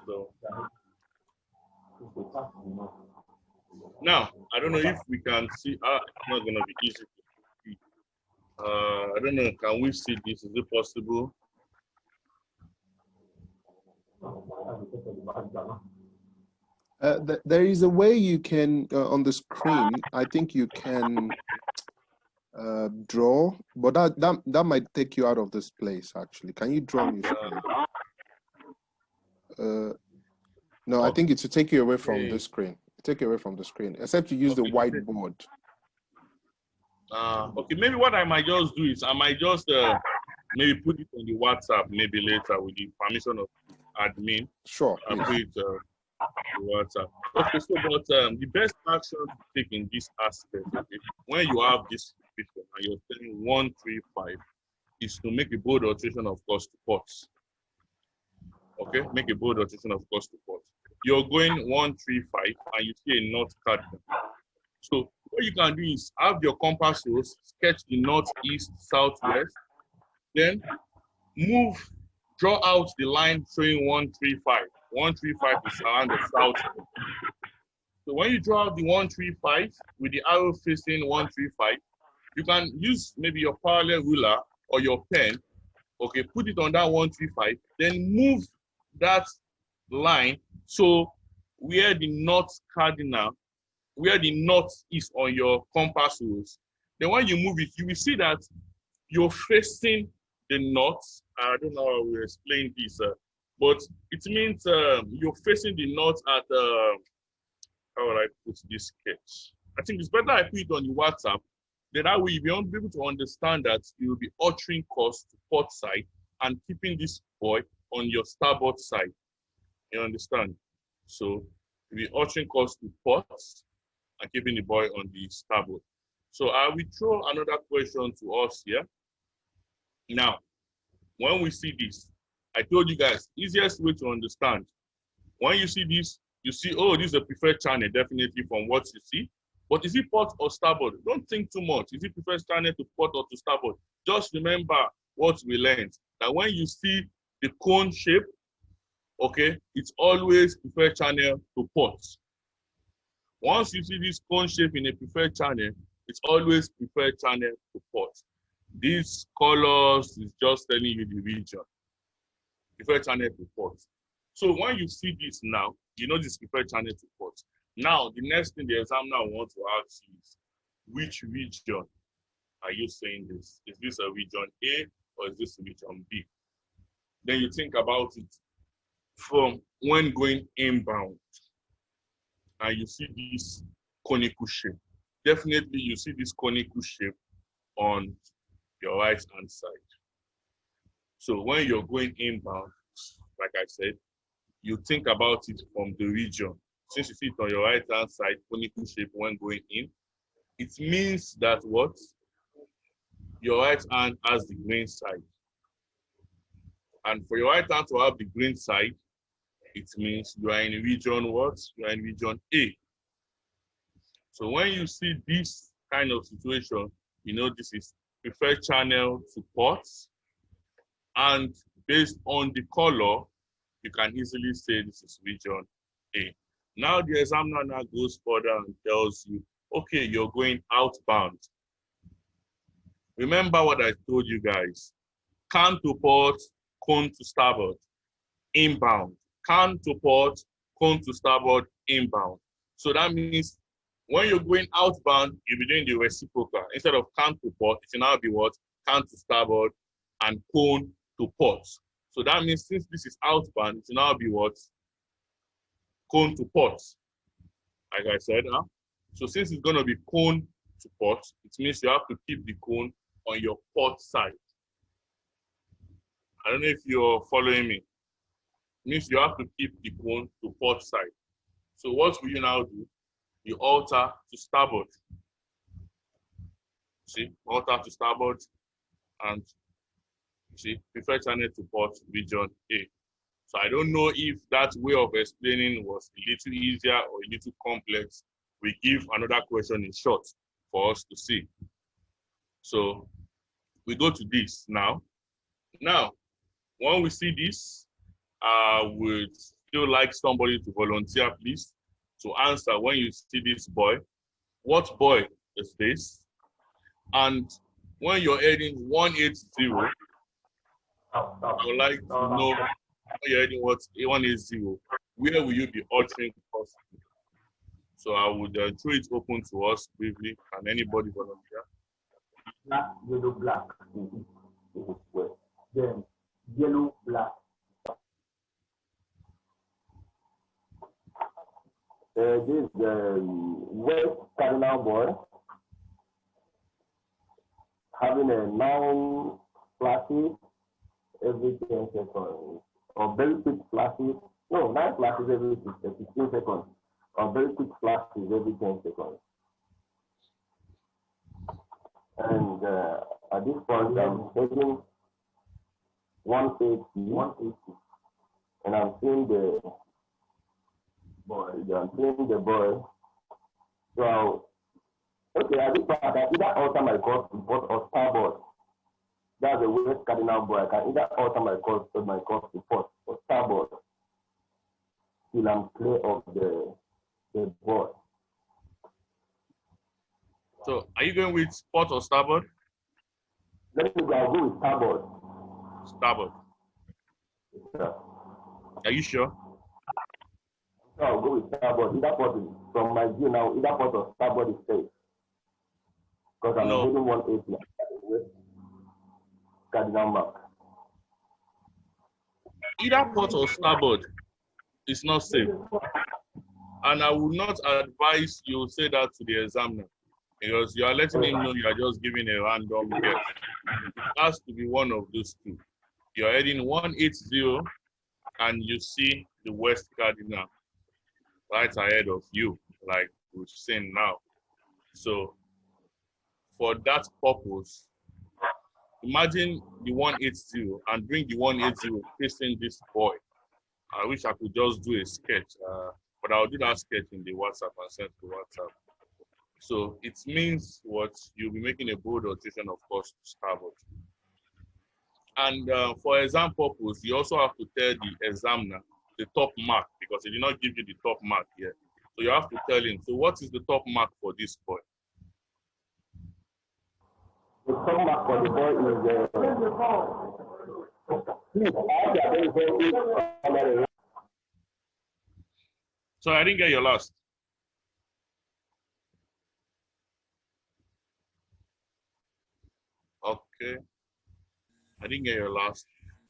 So now, I don't know if we can see. It's not going to be easy to see. I don't know. Can we see this? Is it possible? There is a way you can on the screen. I think you can draw, but that might take you out of this place. Actually, can you draw on your screen? No, I think it's to take you away from the screen. Take you away from the screen, except you use the whiteboard. Okay, maybe what I might just do is I might just maybe put it on the WhatsApp maybe later with the permission of admin. Sure. I'll put it WhatsApp. Okay, so but the best action to take in this aspect, okay, when you have this situation and you're telling 135, is to make a bold alteration of course to ports. Okay, make a bold alteration of course to ports. You're going 135 and you see a north cardinal. So what you can do is have your compass rose, sketch the northeast, southwest, then draw out the line showing 135. 135 is around the south. So when you draw out the 135 with the arrow facing 135, you can use maybe your parallel ruler or your pen, okay, put it on that 135, then move that line so where the north cardinal, where the north is on your compass rose, then when you move it, you will see that you're facing the north. I don't know how we explain this, but it means you're facing the north at, how will I put this sketch? I think it's better I put it on the WhatsApp. Then that way you'll be able to understand that you will be altering course to port side and keeping this boy on your starboard side. You understand? So you'll be altering course to ports and keeping the boy on the starboard. So I will throw another question to us here. Now, when we see this, I told you guys, easiest way to understand. When you see this, you see, oh, this is a preferred channel, definitely from what you see. But is it port or starboard? Don't think too much. Is it preferred channel to port or to starboard? Just remember, what we learned, that when you see the cone shape, okay, it's always preferred channel to port. Once you see this cone shape in a preferred channel, it's always preferred channel to port. These colors is just telling you the region. Preferred channel to port. So when you see this now, you know this preferred channel to port. Now, the next thing the examiner wants to ask you is, which region are you saying this? Is this a region A or is this a region B? Then you think about it from when going inbound and you see this conical shape. Definitely you see this conical shape on your right hand side. So when you're going inbound, like I said, you think about it from the region. Since you see it on your right hand side, conical shape when going in, it means that what? Your right hand has the green side. And for your right hand to have the green side, it means you are in region what? You are in region A. So when you see this kind of situation, you know this is preferred channel to ports. And based on the color, you can easily say this is region A. Now the examiner now goes further and tells you, okay, you're going outbound. Remember what I told you guys. Can to port, cone to starboard, inbound. Can to port, cone to starboard, inbound. So that means when you're going outbound, you'll be doing the reciprocal. Instead of can to port, it will now be what? Can to starboard and cone to port. So that means since this is outbound, it will now be what? Cone to port. Like I said, huh? So since it's going to be cone to port, it means you have to keep the cone on your port side. I don't know if you're following me. It means you have to keep the cone to port side. So what will you now do? You alter to starboard. See, alter to starboard and see, preferred channel to port region A. So I don't know if that way of explaining was a little easier or a little complex. We give another question in short for us to see. So we go to this now. Now, when we see this, we'd still like somebody to volunteer, please, to answer when you see this boy. What boy is this? And when you're adding 180, I would like to know when you're adding what 180, where will you be altering cost? So I would throw it open to us briefly. Can anybody volunteer? Black, yellow, black. Then yellow, black. This West Cardinal boy having a 9 flashes every 10 seconds, or very quick flashes. No, 9 flashes every 15 seconds, or very quick flashes every 10 seconds. And at this point, I'm taking 180, and I'm seeing the boy. I'm seeing the boy. So, okay, at this point, I can either alter my course to port or starboard. That's the West Cardinal boy. I can either alter my course to port or starboard till I'm clear of the board. So are you going with port or starboard? Let me go. I'll go with starboard. Starboard. Yeah. Are you sure? So I'll go with starboard. Either port is, from my view now, either port or starboard is safe. Because I'm holding 180 with Cardinal mark. Either port or starboard is not safe. And I would not advise you say that to the examiner, because you are letting him know you are just giving a random guess. It has to be one of those two. You're heading 180 and you see the West Cardinal right ahead of you, like we've seen now. So for that purpose, imagine the 180 and bring the 180 facing this boy. I wish I could just do a sketch, but I'll do that sketch in the WhatsApp and send to WhatsApp. So it means what? You'll be making a bold rotation, of course, to starboard. And for exam purpose, you also have to tell the examiner the top mark because he did not give you the top mark here. So you have to tell him, so what is the top mark for this boy? The top mark for the boy is So I didn't get your last. Okay. I didn't get your last.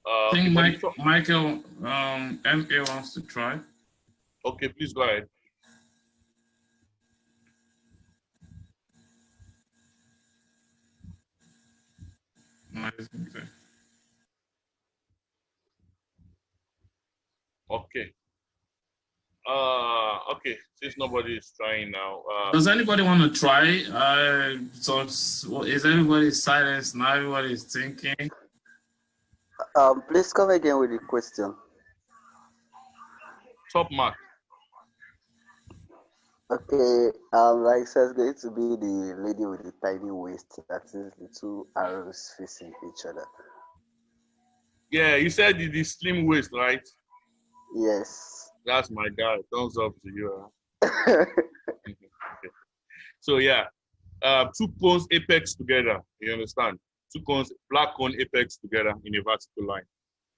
I think Michael MA wants to try. Okay, please go ahead. Okay. Okay, since nobody is trying now. Does anybody want to try? So is everybody silent now? Everybody is thinking. Please come again with the question. Top mark. Okay, like so it's going to be the lady with the tiny waist, that is the two arrows facing each other. Yeah, you said the slim waist, right? Yes. That's my guy. Thumbs up to you. Okay. So yeah, two cones apex together. You understand? Two cones, black cone apex together in a vertical line.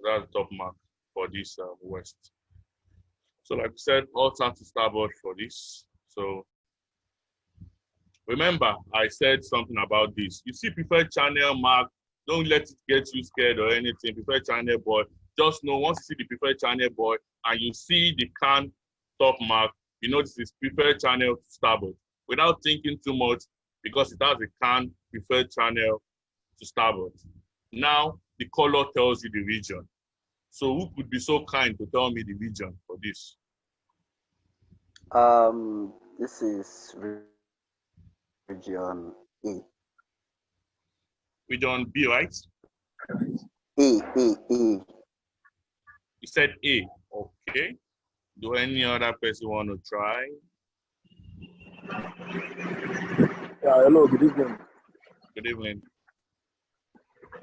That's the top mark for this west. So like I said, all turn to starboard for this. So remember, I said something about this. You see preferred channel mark, don't let it get you scared or anything. Preferred channel boy, just know once you see the preferred channel boy and you see the can top mark, you know this is preferred channel to starboard. Without thinking too much, because it has a can preferred channel to starboard. Now the color tells you the region. So who could be so kind to tell me the region for this? This is region A. Region B, right? A. You said A. Okay. Do any other person want to try? Yeah, hello, good evening. Good evening.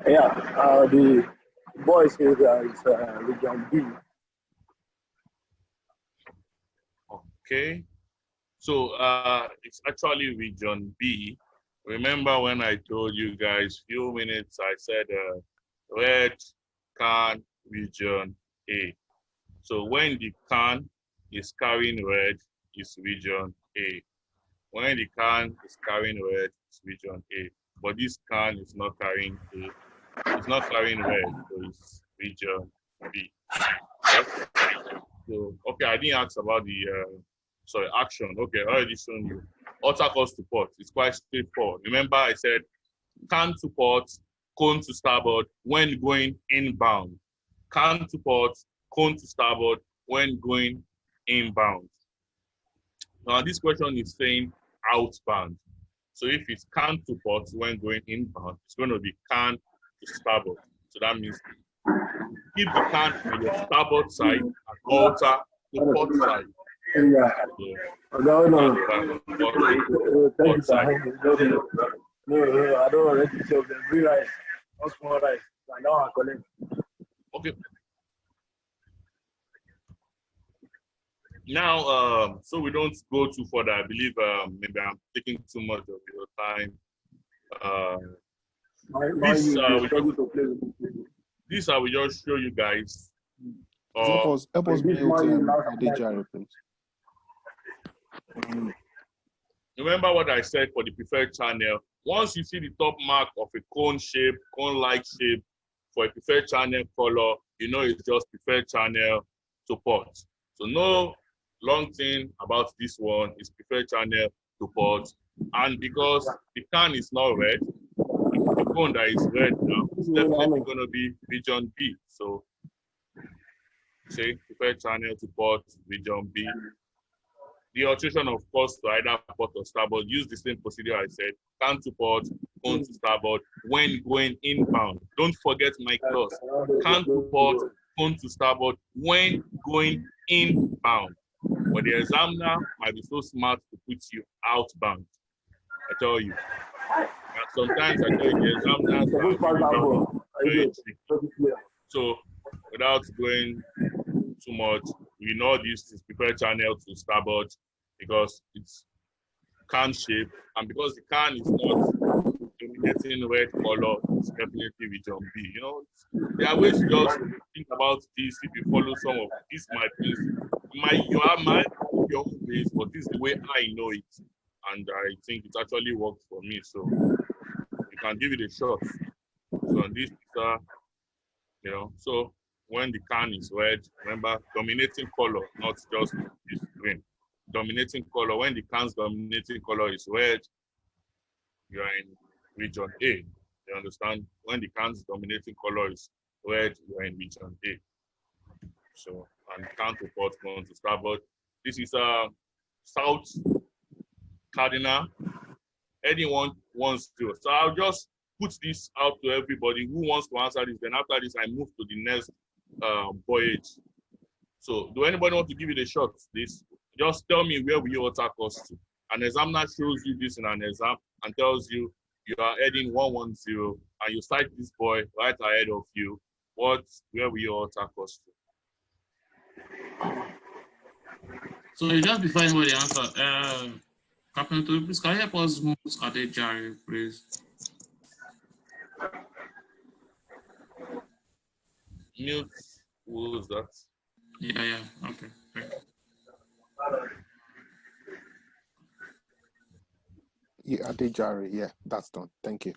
Yeah, the boys here is region B. Okay. So it's actually region B. Remember when I told you guys few minutes, I said red can region A. So when the can is carrying red, it's region A. When the can is carrying red, it's region A. But this can is not carrying A. It's not carrying red, so it's region B. Okay. So okay, I didn't ask about the action. Okay, I already shown you. Alter course to port. It's quite straightforward. Remember, I said can to port, cone to starboard when going inbound. Can to port, cone to starboard when going inbound. Now, this question is saying outbound. So if it's can to port when going inbound, it's going to be can to starboard. So that means keep the can on your starboard side and alter to port side. Yeah. No, Port side. No, I don't already show them free rice, not small rice. I know I collect. Okay. Now, so we don't go too further. I believe maybe I'm taking too much of your time. This I will just show you guys. Help us mute Adejare, please. Remember what I said for the preferred channel. Once you see the top mark of a cone shape, cone-like shape for a preferred channel color, you know it's just preferred channel to port. So no long thing about this one is preferred channel to port. And because the can is not red, the cone that is red now is definitely going to be region B. So say preferred channel to port, region B. The alteration, of course, to either port or starboard, use the same procedure I said, can to port, cone to starboard, when going inbound. Don't forget my clause. Can to port, cone to starboard, when going inbound. But the examiner might be so smart to put you outbound. I tell you. And sometimes I tell you, the examiners very tricky. So without going too much, we know this is prepared channel to starboard because it's can shape, and because the can is not dominating red color, it's definitely region B. You know, there are ways to just think about this. If you follow some of these, my things, you are my your own ways, but this is the way I know it, and I think it actually worked for me. So you can give it a shot. So on this, you know, so when the can is red, remember dominating color, not just this green. Dominating color, when the can's dominating color is red, you are in region A. You understand? When the can's dominating color is red, you are in region A. So, and can to port going to starboard. This is south cardinal. Anyone wants to. So I'll just put this out to everybody who wants to answer this. Then after this, I move to the next Bouyage. So do anybody want to give it a shot, please? Just tell me where will your attack cost to. An examiner shows you this in an exam and tells you you are heading 110 and you sight this boy right ahead of you. Where will your attack cost to? So just before anybody answer, Captain Toluwalope, please can you help us move Opadeyi, please? Mute, who was that? Yeah, okay, thank you. Yeah, Opadeyi, yeah, that's done. Thank you.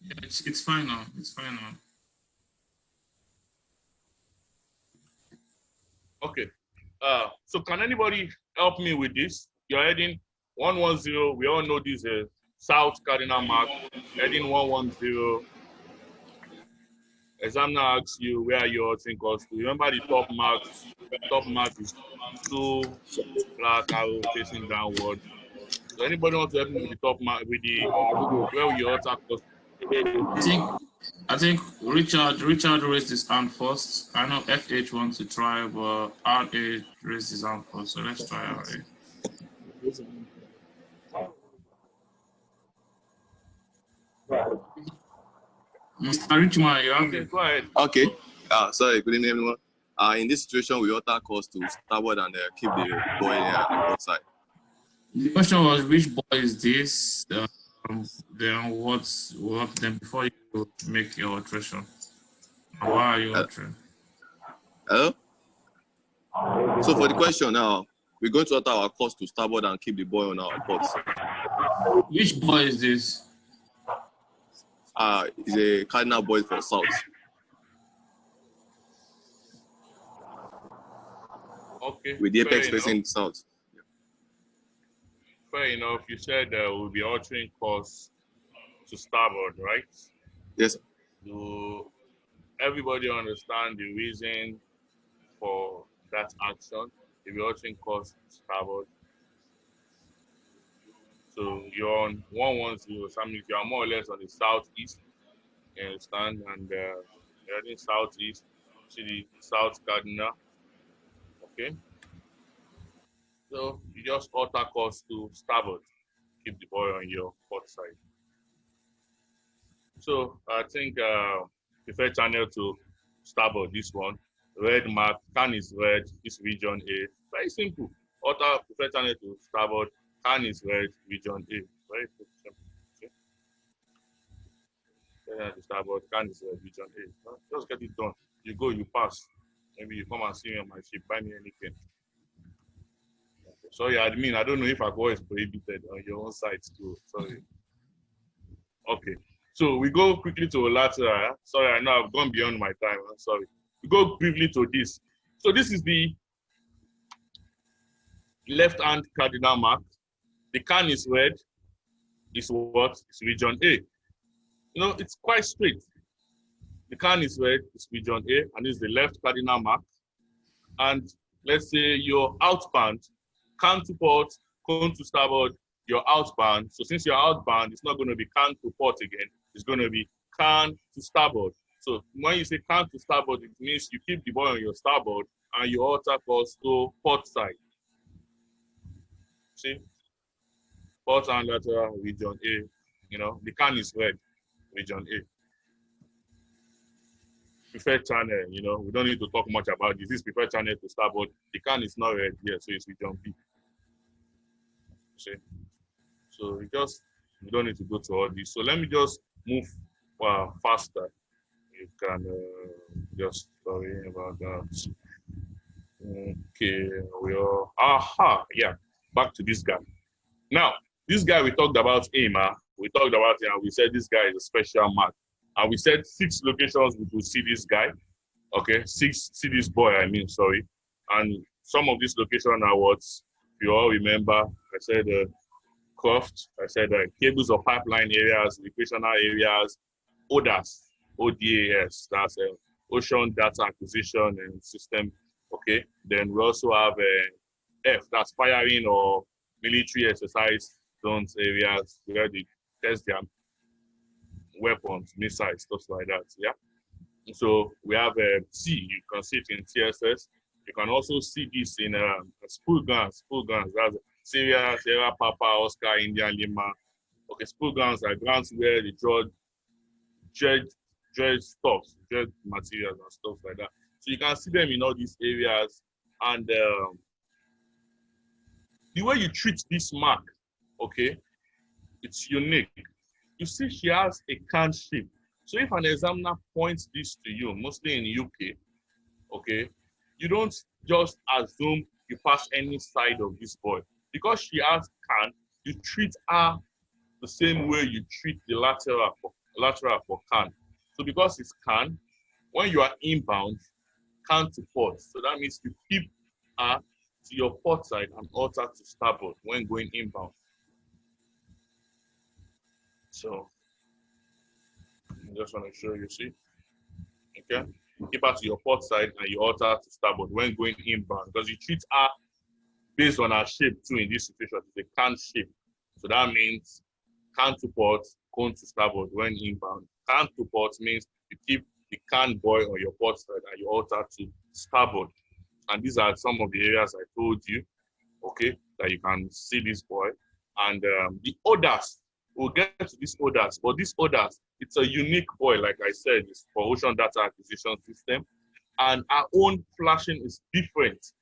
Yeah, it's fine now. It's fine now. Okay. So can anybody help me with this? You're heading 110. We all know this is South Cardinal Mark. Heading 110. Examiner asks you where your thing goes to. Remember the top mark. Top mark is 2 black arrow facing downward. So anybody want to help me with the top mark with the where your attack goes? I think Richard raised his hand first. I know FH wants to try, but RA raised his hand first. So let's try RA. Mr. Richman, you have it. Go ahead. Okay. Sorry, good evening, everyone. In this situation, we alter course to starboard and keep the boy outside. The question was, which boy is this? Then what then before you make your alteration? Why are you altering? Hello? So for the question now, we're going to alter our course to starboard and keep the boy on our ports. Which boy is this? It's a cardinal boy for south. Okay. With the apex facing south. Fair enough. You said we'll be altering course to starboard, right? Yes. Do everybody understand the reason for that action? If you're altering course to starboard. So you're on 110, so that means you are more or less on the southeast. You understand? And you're heading southeast to the south cardinal. Okay. So you just alter course to starboard. Keep the boy on your port side. So I think prefer channel to starboard, this one. Red mark, can is red, this region A. Very simple. Alter prefer channel to starboard, can is red, region A. Very simple. Okay. To starboard, can is red, region A. Just get it done. You go, you pass. Maybe you come and see me on my ship, buy me anything. Sorry, admin, I don't know if alcohol is prohibited on your own site too. Sorry. Okay. So we go quickly to lateral. Sorry, I know I've gone beyond my time. I'm sorry. We go briefly to this. So this is the left-hand cardinal mark. The can is red. Is what? It's region A. You know, it's quite straight. The can is red. It's region A, and it's the left cardinal mark. And let's say your outbound, can to port, cone to starboard, your outbound. So since you're outbound, it's not going to be can to port again. It's going to be can to starboard. So when you say can to starboard, it means you keep the buoy on your starboard and you alter course to port side. See? Port and lateral, region A. You know, the can is red, region A. Preferred channel, you know, we don't need to talk much about this. This preferred channel to starboard. The can is not red here, so it's region B. See? So we don't need to go to all this. So let me just move faster. You can just worry about that. Okay, yeah. Back to this guy. Now, this guy we talked about him. We talked about him and we said this guy is a special mark. And we said 6 locations we could see this guy. Okay, see this boy, sorry. And some of these locations are what, if you all remember, I said Croft, I said cables or pipeline areas, recreational areas, ODAS, ODAS, that's Ocean Data Acquisition and System. Okay, then we also have F, that's firing or military exercise zones areas where they test their weapons, missiles, stuff like that. Yeah. So we have C, you can see it in TSS. You can also see this in spool guns. That's Sierra, Papa, Oscar, India, Lima. Okay, spool guns are guns where they draw dredge materials and stuff like that. So you can see them in all these areas. And the way you treat this mark, okay, it's unique. You see she has a can shape. So if an examiner points this to you, mostly in UK, okay, you don't just assume you pass any side of this boy. Because she has can, you treat her the same way you treat the lateral for can. So because it's can, when you are inbound, can to port. So that means you keep her to your port side and alter to starboard when going inbound. So I just want to show you, see? Okay? Keep her to your port side and you alter to starboard when going inbound because you treat her based on her shape too in this situation. It's a can shape. So that means can to port, cone to starboard when inbound. Can to port means you keep the can buoy on your port side and you alter to starboard. And these are some of the areas I told you, okay, that you can see this buoy. And the others, we'll get to these others, but these others, it's a unique buoy, like I said, it's for Ocean Data Acquisition System. And our own flashing is different.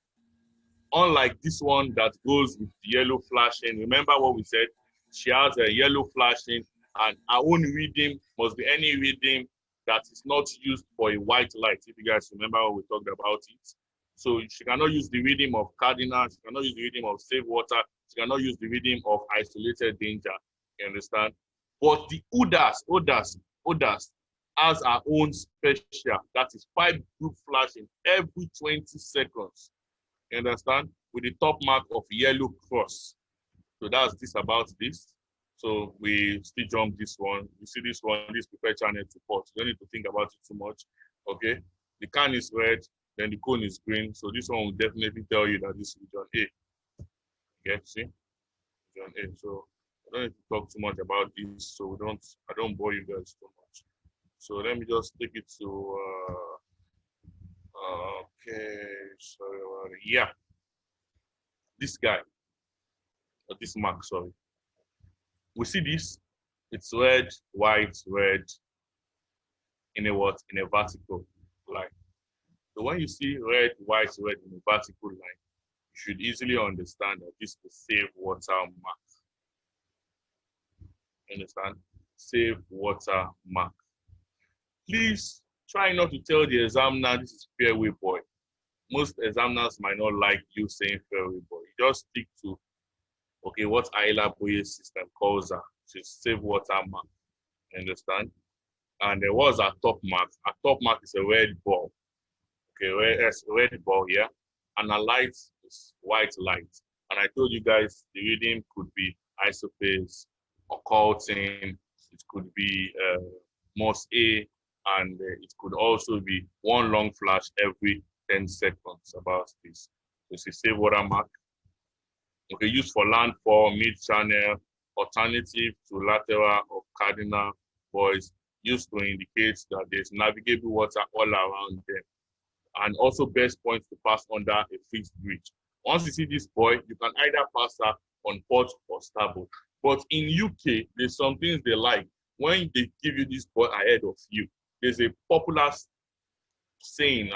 Unlike this one that goes with yellow flashing. Remember what we said? She has a yellow flashing and our own reading must be any reading that is not used for a white light. If you guys remember what we talked about it. So she cannot use the reading of cardinal, she cannot use the reading of safe water, she cannot use the reading of isolated danger. You understand? But the ODAS has our own special, that is 5 group flashing every 20 seconds. You understand? With the top mark of yellow cross. So that's this about this. So we still jump this one. You see this one, this preferred channel to port. You don't need to think about it too much. Okay? The can is red, then the cone is green. So this one will definitely tell you that this is region A. Okay, see? Region A. So I don't need to talk too much about this. So I don't bore you guys too much. So let me just take it to okay, sorry about it. Yeah. This guy, or this mark, sorry. We see this, it's red, white, red, in a what? In a vertical line. So when you see red, white, red in a vertical line, you should easily understand that this is the safe water mark. Understand? Safe water mark. Please try not to tell the examiner this is fairway buoy. Most examiners might not like you saying fairway buoy. You just stick to, okay, what Ayla Bouyage system calls that, which is safe water mark. Understand? And there was our top mark. Our top mark is a red ball. Okay, red ball here. And our light is white light. And I told you guys the reading could be isophase, occulting, it could be MOS A, and it could also be one long flash every 10 seconds about this. This is safe water mark. Okay, used for landfall, mid-channel, alternative to lateral or cardinal buoys used to indicate that there's navigable water all around them, and also best points to pass under a fixed bridge. Once you see this buoy, you can either pass her on port or starboard. But in UK, there's some things they like. When they give you this buoy ahead of you, there's a popular saying,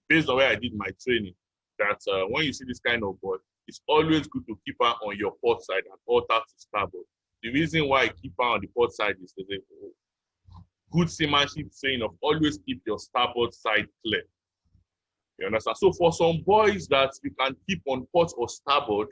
based on where I did my training, that when you see this kind of buoy, it's always good to keep her on your port side and alter to starboard. The reason why I keep her on the port side is there's a good seamanship saying of always keep your starboard side clear. You understand? So for some buoys that you can keep on port or starboard,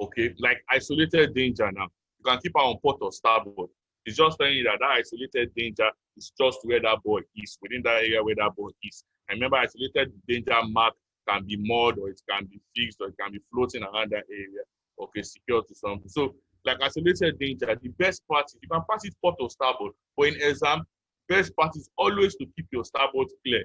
okay, like isolated danger now, you can keep her on port or starboard. It's just telling you that isolated danger is just where that buoy is, within that area where that buoy is. And remember, isolated danger mark can be moored, or it can be fixed, or it can be floating around that area, okay, secure to something. So, like isolated danger, the best part is you can pass it port or starboard, but in exam, best part is always to keep your starboard clear.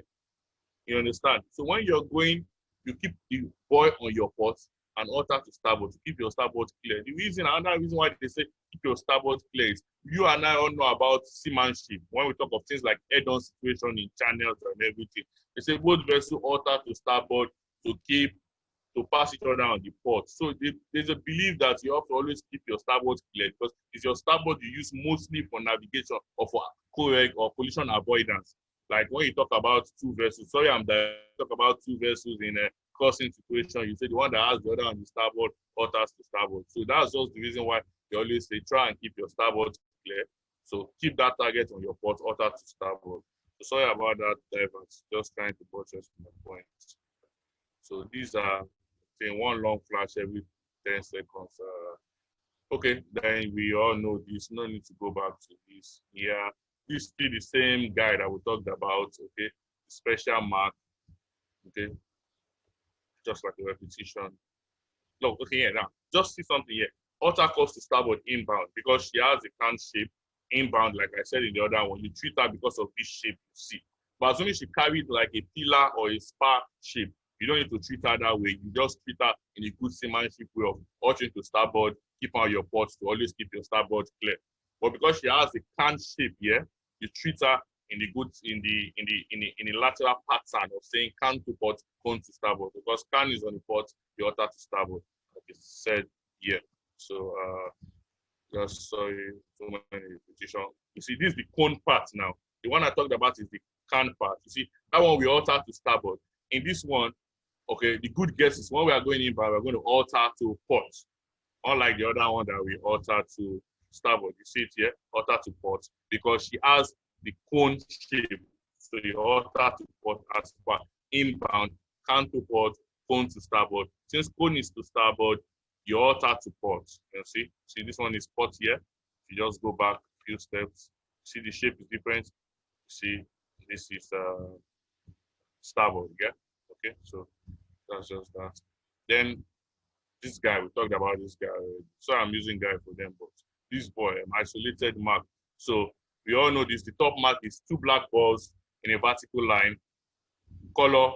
You understand? So when you're going, you keep the buoy on your port and alter to starboard to keep your starboard clear. Another reason why they say keep your starboard clear is you and I all know about seamanship. When we talk of things like head-on situation in channels and everything, they say both vessels alter to starboard to pass each other on the port. So there's a belief that you have to always keep your starboard clear, because it's your starboard you use mostly for navigation or for correct or collision avoidance. Like when you talk about two vessels, talk about two vessels in a crossing situation, you say the one that has the other on the starboard alters to starboard. So that's just the reason why they always say try and keep your starboard clear. So keep that target on your port, alter to starboard. So sorry about that, divers. Just trying to buttress my point. So these are one long flash every 10 seconds. Okay, then we all know this. No need to go back to this. Yeah, this is still the same guy that we talked about. Okay, special mark. Okay, just like a repetition. No, okay, yeah, now just see something here. Alter course to starboard inbound because she has a can shape inbound, like I said in the other one. You treat her because of this shape you see. But assuming she carried like a pillar or a spar shape, you don't need to treat her that way. You just treat her in a good seamanship way of altering to starboard, keep on your ports to always keep your starboard clear. But because she has a can shape here, you treat her in the lateral pattern of saying can to port, cone to starboard. Because can is on the port, you alter to starboard, like it said here. So just sorry, so many repetition. You see, this is the cone part now. The one I talked about is the can part. You see, that one we alter to starboard. In this one, okay, the good guess is when we are going inbound, we're going to alter to port. Unlike the other one that we alter to starboard. You see it here, alter to port, because she has the cone shape. So you alter to port as per inbound, can to port, cone to starboard. Since cone is to starboard, you alter to port. You see this one is port here. You just go back a few steps. See the shape is different. See, this is starboard, yeah? Okay, so that's just that. Then this guy, we talked about this guy already. So I'm using guy for them, but this boy, an isolated mark. So we all know this. The top mark is two black balls in a vertical line. Color,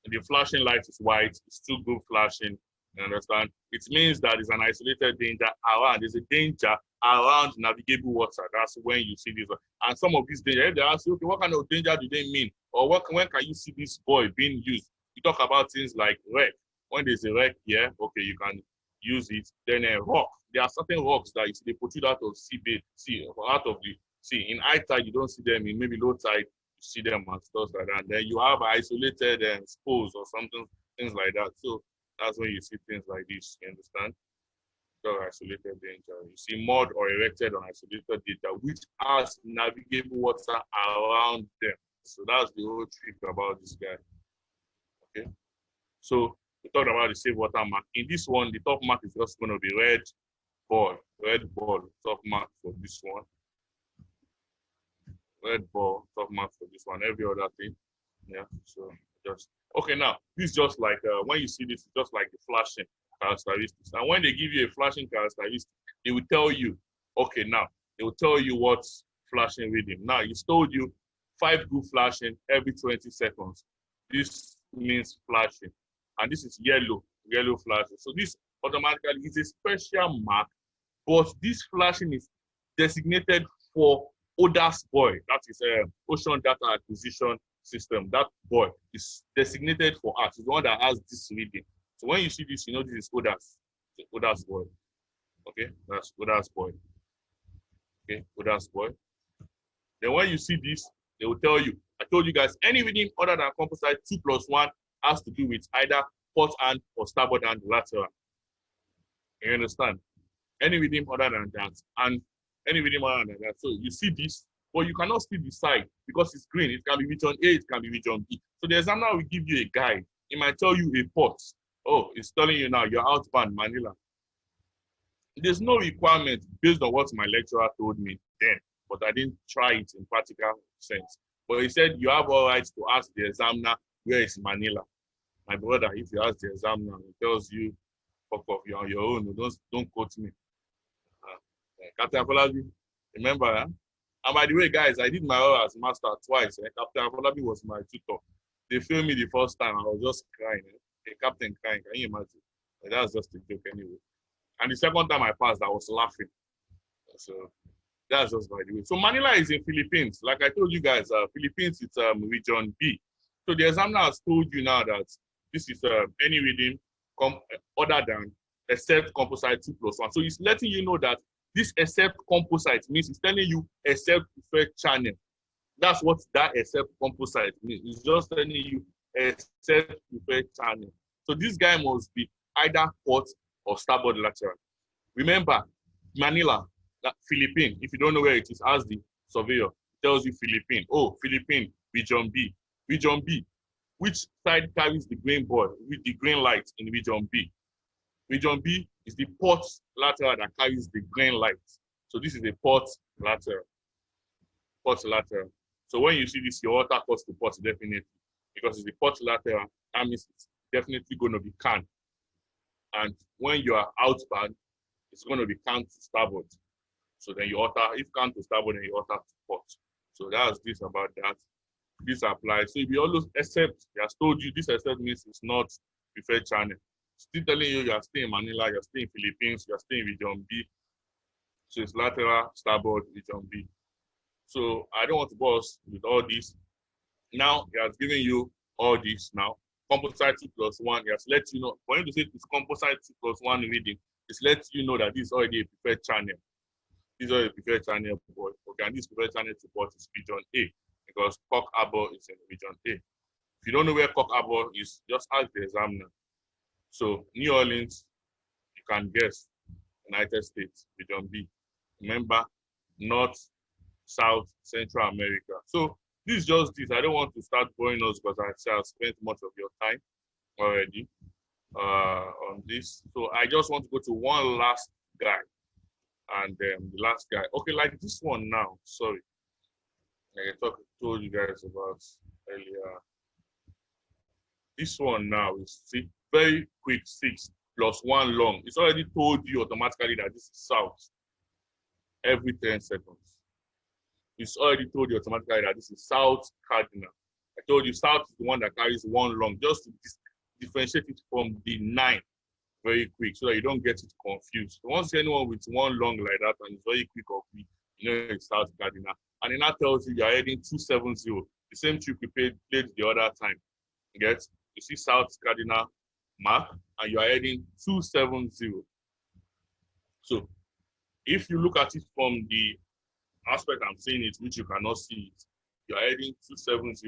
the flashing light is white. It's two good flashing. You understand? It means that it's an isolated danger around. There's a danger around navigable water. That's when you see this. And some of these dangers, if they ask you, okay, what kind of danger do they mean? Or when can you see this buoy being used? You talk about things like wreck. When there's a wreck here, okay, you can use it. Then a rock. There are certain rocks that they protrude out of out of the sea. In high tide, you don't see them. In maybe low tide, you see them and stuff like that. And then you have isolated spores or something, things like that. So that's when you see things like this, you understand? So isolated danger. You see mud or erected on isolated danger, which has navigable water around them. So that's the whole trick about this guy. Okay. So we talked about the safe water mark. In this one, the top mark is just going to be red ball, top mark for this one. Red ball, top mark for this one, every other thing. Yeah, so just, okay, now, this is just like, when you see this, it's just like the flashing characteristics. And when they give you a flashing characteristic, they will tell you, okay, now, they will tell you what's flashing reading. Now, it's told you 5 good flashing every 20 seconds. This means flashing. And this is yellow flashing. So this automatically is a special mark, but this flashing is designated for ODAS boy, that is Ocean Data Acquisition System. That boy is designated for us. It's the one that has this reading. So when you see this, you know this is ODAS. ODAS boy. Okay, that's ODAS boy. Okay, ODAS boy. Then when you see this, they will tell you, I told you guys, any reading other than composite 2+1 has to do with either port hand or starboard hand lateral. You understand? Any reading other than that, and any reading other than that. So you see this, but you cannot still decide because it's green. It can be region A, it can be region B. So the examiner will give you a guide. It might tell you a port. Oh, it's telling you now you're outbound Manila. There's no requirement based on what my lecturer told me then, but I didn't try it in practical sense. But he said you have all rights to ask the examiner where is Manila. My brother, if you ask the examiner, he tells you, fuck off, you're on your own. Don't quote me. Capt Toluwalope, remember? Huh? And by the way, guys, I did my oral as master twice. Capt Toluwalope was my tutor. They failed me the first time. I was just crying. A captain crying. Can you imagine? That's just a joke anyway. And the second time I passed, I was laughing. So that's just by the way. So Manila is in Philippines. Like I told you guys, Philippines is region B. So the examiner has told you now that this is any reading other than except composite 2+1. So it's letting you know that this except composite means it's telling you except preferred channel. That's what that except composite means. It's just telling you except preferred channel. So this guy must be either port or starboard lateral. Remember, Manila, Philippine, if you don't know where it is, ask the surveyor. It tells you Philippine. Oh, Philippine, region B. Region B. Which side carries the green board with the green light in region B? Region B is the port lateral that carries the green light. So this is a port lateral. Port lateral. So when you see this, your water costs to port definitely. Because it's the port lateral, that means it's definitely going to be canned. And when you are outbound, it's going to be canned to starboard. So then you alter, if canned to starboard, then you alter to port. So that's this about that. This applies. So if you always accept, he has told you this except means it's not preferred channel. Still telling you are still in Manila, you're still in Philippines, you're still in region B. So it's lateral, starboard, region B. So I don't want to bore us with all this. Now he has given you all this now. Composite 2+1, he has let you know. For him to say it's composite 2+1 reading, it's let you know that this is already a preferred channel. This is already a preferred channel port. Okay, and this preferred channel to port is region A because COC Harbor is in region A. If you don't know where COC Harbor is, just ask the examiner. So New Orleans, you can guess, United States, region B. Remember, North, South, Central America. So this is just this. I don't want to start boring us because I say I've spent much of your time already on this. So I just want to go to one last guy. And the last guy. Okay, like this one now, sorry. Like I told you guys about earlier. This one now is very quick 6+1 long. It's already told you automatically that this is south every 10 seconds. It's already told you automatically that this is south cardinal. I told you south is the one that carries one long, just to differentiate it from the 9 very quick so that you don't get it confused. So once anyone with one long like that and it's very quick or quick, you know it's south cardinal. And it now tells you you're heading 270, the same trick we played the other time. You get? You see south cardinal mark and you are heading 270. So if you look at it from the aspect I'm saying it, which you cannot see it, you're heading 270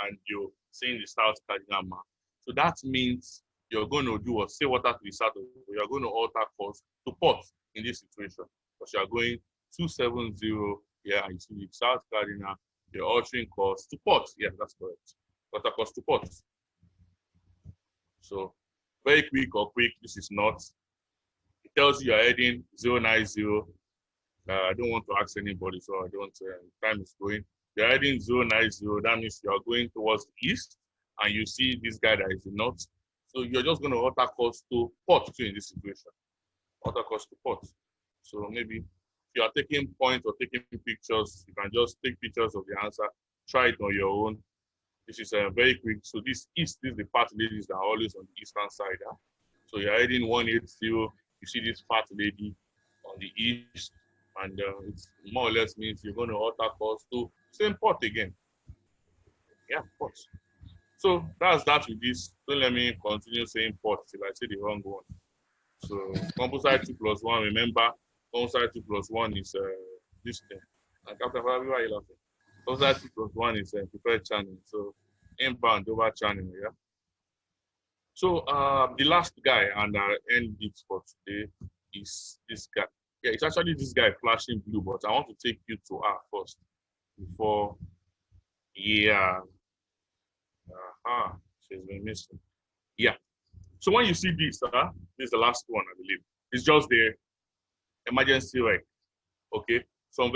and you're saying the south cardinal mark. So that means you're going to do or say water to the south of it, you're going to alter course to port in this situation. Because you're going 270 here and you see the south cardinal, you're altering course to port. Yeah, that's correct. Alter course to port. So very quick or quick, this is not. It tells you you're heading 090. I don't want to ask anybody, so I don't, time is going. You're heading 090, that means you're going towards the east, and you see this guy that is in north. So you're just going to alter course to port too in this situation. Alter course to port. So maybe if you are taking points or taking pictures, you can just take pictures of the answer, try it on your own. This is very quick. So this east is the fat ladies that are always on the eastern side. So you're heading 180, you see this fat lady on the east, and it more or less means you're going to alter course to same port again. Yeah, port. So that's that with this. Don't let me continue saying port till I say the wrong one. So composite 2+1, remember, composite 2+1 is this thing. Captain, why are you laughing? Composite 2+1 is prepared channel. So inbound over channel, yeah. So the last guy, and I end it for today, is this guy. Yeah, it's actually this guy flashing blue, but I want to take you to her first before, yeah. She's been missing. Yeah. So when you see this, this is the last one, I believe. It's just the emergency reg. Okay. Some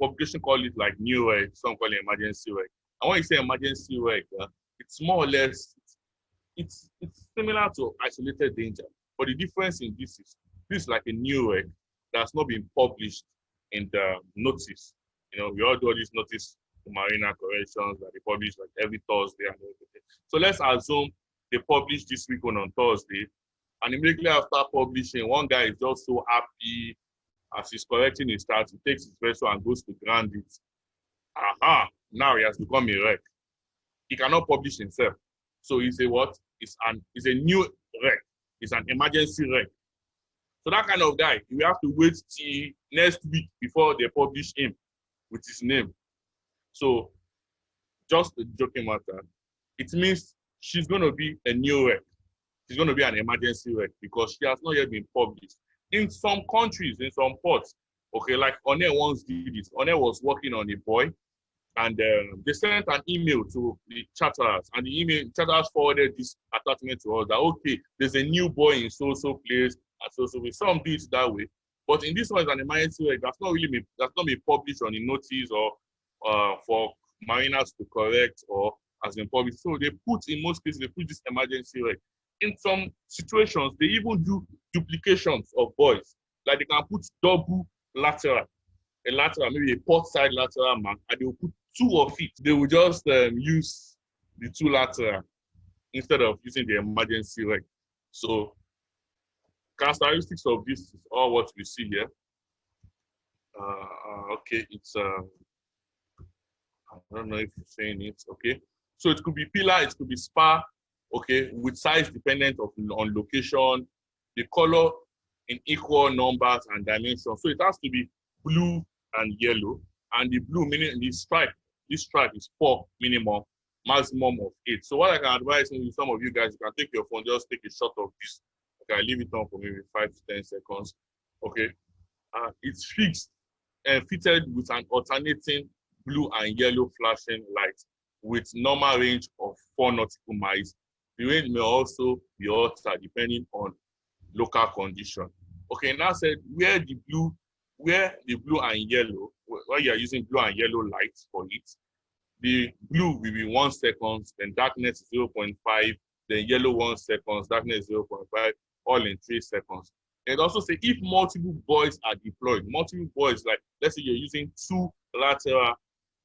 publication call it like new reg, some call it emergency reg. And when you say emergency reg, it's more or less it's similar to isolated danger. But the difference in this is like a new reg that's not been published in the notice. You know, we all do all these notice to marina corrections that they publish like every Thursday and everything. So let's assume they published this week on Thursday, and immediately after publishing, one guy is just so happy as he's correcting his stats, he takes his vessel and goes to ground it. Now he has become a wreck. He cannot publish himself. So he's a what? It's a new wreck. It's an emergency wreck. So that kind of guy, we have to wait till next week before they publish him with his name. So just a joking matter, it means she's going to be a new wreck. She's going to be an emergency wreck because she has not yet been published. In some countries, in some ports, okay, like One once did it. One was working on a buoy, and they sent an email to the charterers, and the charterers forwarded this attachment to us that, okay, there's a new buoy in so-so place, and so-so way. Some do it that way. But in this one, it's an emergency wreck. That's not been published on the notice or for mariners to correct or has been published. So they put, in most cases, they put this emergency wreck. In some situations, they even do duplications of buoys. Like they can put double lateral, a lateral, maybe a port side lateral mark, and they will put two of it. They will just use the two lateral instead of using the emergency wreck. So characteristics of this is all what we see here. Okay, it's I don't know if you're saying it. Okay, so it could be pillar, it could be spar. Okay, with size dependent on location, the color in equal numbers and dimensions. So it has to be blue and yellow, and the blue meaning the stripe. This stripe is 4 minimum, maximum of 8. So what I can advise some of you guys, you can take your phone, just take a shot of this. Okay, I leave it on for maybe 5 to 10 seconds. Okay, it's fixed and fitted with an alternating blue and yellow flashing light with normal range of 4 nautical miles. The range may also be altered depending on local condition. Okay, now said where the blue and yellow, where you are using blue and yellow lights for it, the blue will be 1 second, then darkness 0.5, then yellow 1 second, darkness 0.5, all in 3 seconds. And also say if multiple buoys are deployed, multiple buoys, like let's say you're using 2 lateral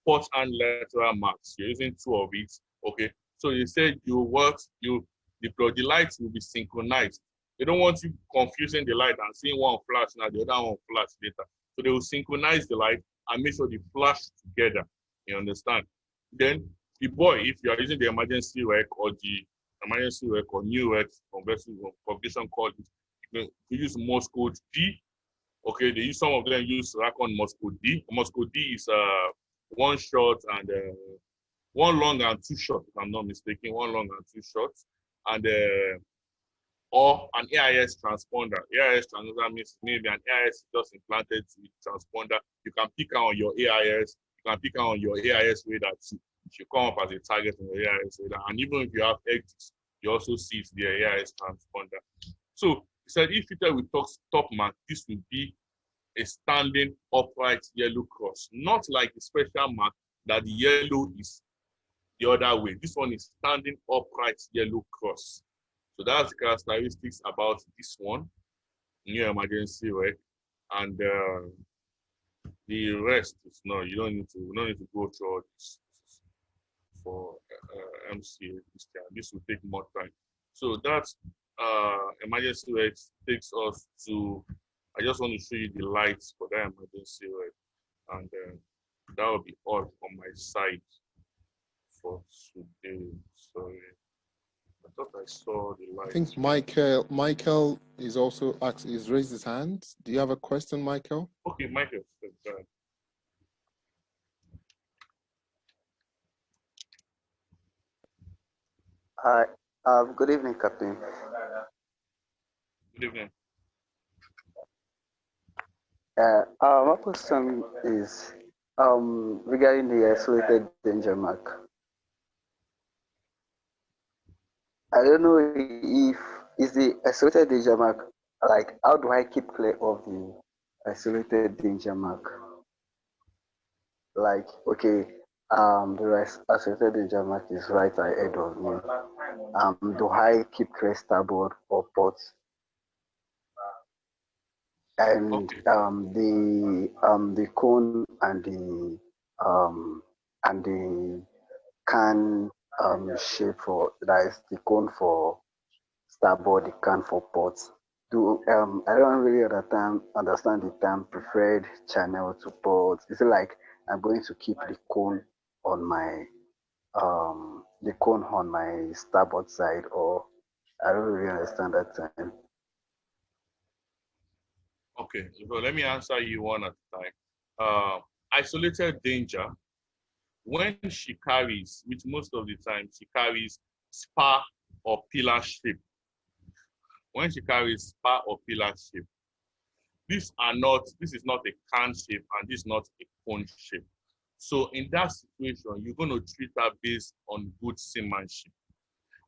port and lateral marks, you're using 2 of it, okay? So you said you deploy the lights will be synchronized. They don't want you confusing the light and seeing one flash now, the other one flash later. So they will synchronize the light and make sure they flash together. You understand? Then the buoy, if you are using the emergency wreck or new wreck convention called it, you use Morse code D. Okay, they use some of them use Racon Morse code D. Morse code D is 1 short and 1 long and 2 short, if I'm not mistaken, 1 long and 2 short, and or an AIS transponder. AIS transponder means maybe an AIS just implanted to the transponder. You can pick on your AIS. You can pick on your AIS radar too. It should come up as a target on your AIS radar. And even if you have exits, you also see it's the AIS transponder. So he said if fitted with top mark, this will be a standing upright yellow cross, not like the special mark that the yellow is the other way. This one is standing upright yellow cross. So that's the characteristics about this one, new emergency wreck, and the rest is no. You don't need to go through all this for MCA. This will take more time. So that's emergency wreck takes us to I just want to show you the lights for that emergency red. And that will be all on my side for today. Sorry. I thought I saw the lights. I think Michael is also he's raised his hand. Do you have a question, Michael? Okay, Michael. Hi. Good evening, Captain. Good evening. My question is regarding the isolated danger mark. I don't know if is the isolated danger mark, like, how do I keep clear of the isolated danger mark? Like, okay, the isolated danger mark is right ahead of me. Do I keep clear starboard or port? And Okay. the cone and the can shape for, that is the cone for starboard, the can for port. I don't really understand the term preferred channel to port. Is it like I'm going to keep the cone on my starboard side, or I don't really understand that term. Okay, so let me answer you one at a time. Isolated danger, when she carries, which most of the time she carries spar or pillar shape. When she carries spar or pillar shape, this is not a can shape and this is not a cone shape. So in that situation, you're going to treat her based on good seamanship.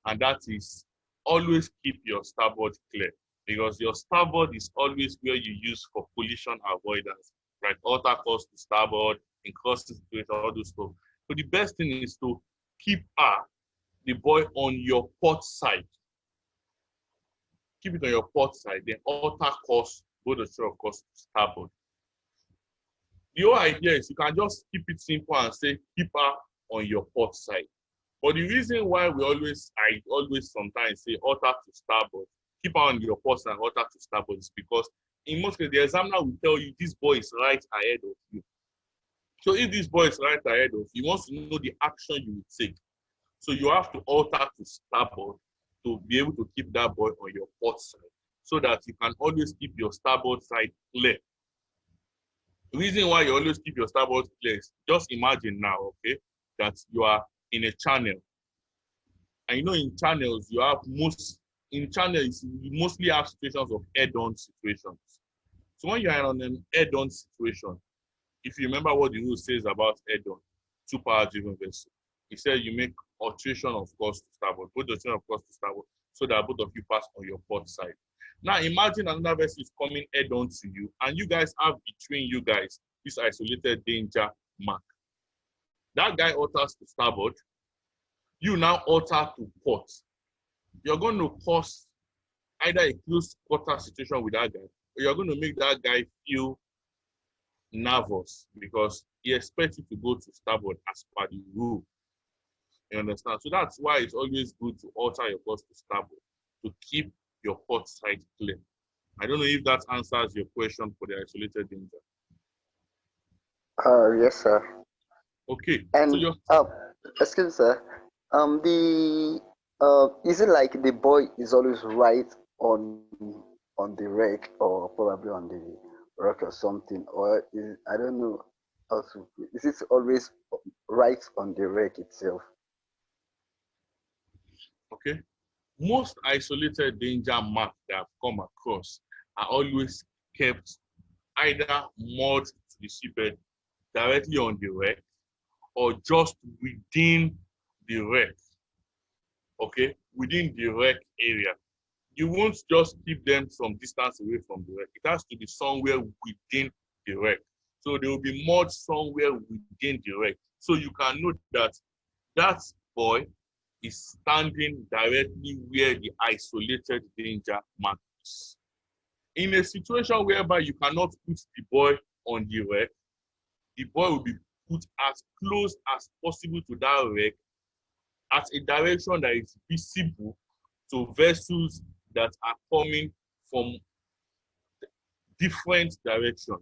And that is always keep your starboard clear, because your starboard is always where you use for collision avoidance, right? Alter course to starboard, in crossing situation, all those stuff. So the best thing is to keep the buoy on your port side. Keep it on your port side, then alter course, go the shore of course to starboard. The whole idea is you can just keep it simple and say keep her on your port side. But the reason why I always sometimes say alter to starboard, keep her on your port side, alter to starboard, is because in most cases the examiner will tell you this buoy is right ahead of you. So if this buoy is right ahead of you, he wants to know the action you will take. So you have to alter to starboard to be able to keep that buoy on your port side, so that you can always keep your starboard side clear. The reason why you always keep your starboard clear is, just imagine now, okay, that you are in a channel. And you know, in channels, you mostly have situations of head-on situations. So when you are on an head-on situation, if you remember what the rule says about head-on, 2 power-driven vessel, it says you make alteration of course to starboard, both alteration of course to starboard, so that both of you pass on your port side. Now imagine another vessel is coming head-on to you, and you guys have between you guys this isolated danger mark. That guy alters to starboard, you now alter to port. You're going to cause either a close quarter situation with that guy, or you're going to make that guy feel nervous because he expects you to go to starboard as per the rule. You understand? So that's why it's always good to alter your course to starboard, to keep your port side clear. I don't know if that answers your question for the isolated danger. Yes, sir. Okay. And so excuse me, sir. Is it like the buoy is always right on the wreck, or probably on the rock or something, or I don't know how to. Is it always right on the wreck itself? Okay. Most isolated danger marks that I've come across are always kept either moored to the seabed directly on the wreck, or just within the wreck. Okay, within the wreck area. You won't just keep them some distance away from the wreck. It has to be somewhere within the wreck. So they will be moored somewhere within the wreck. So you can know that that buoy is standing directly where the isolated danger mark is. In a situation whereby you cannot put the buoy on the wreck, the buoy will be put as close as possible to that wreck at a direction that is visible to vessels that are coming from different direction.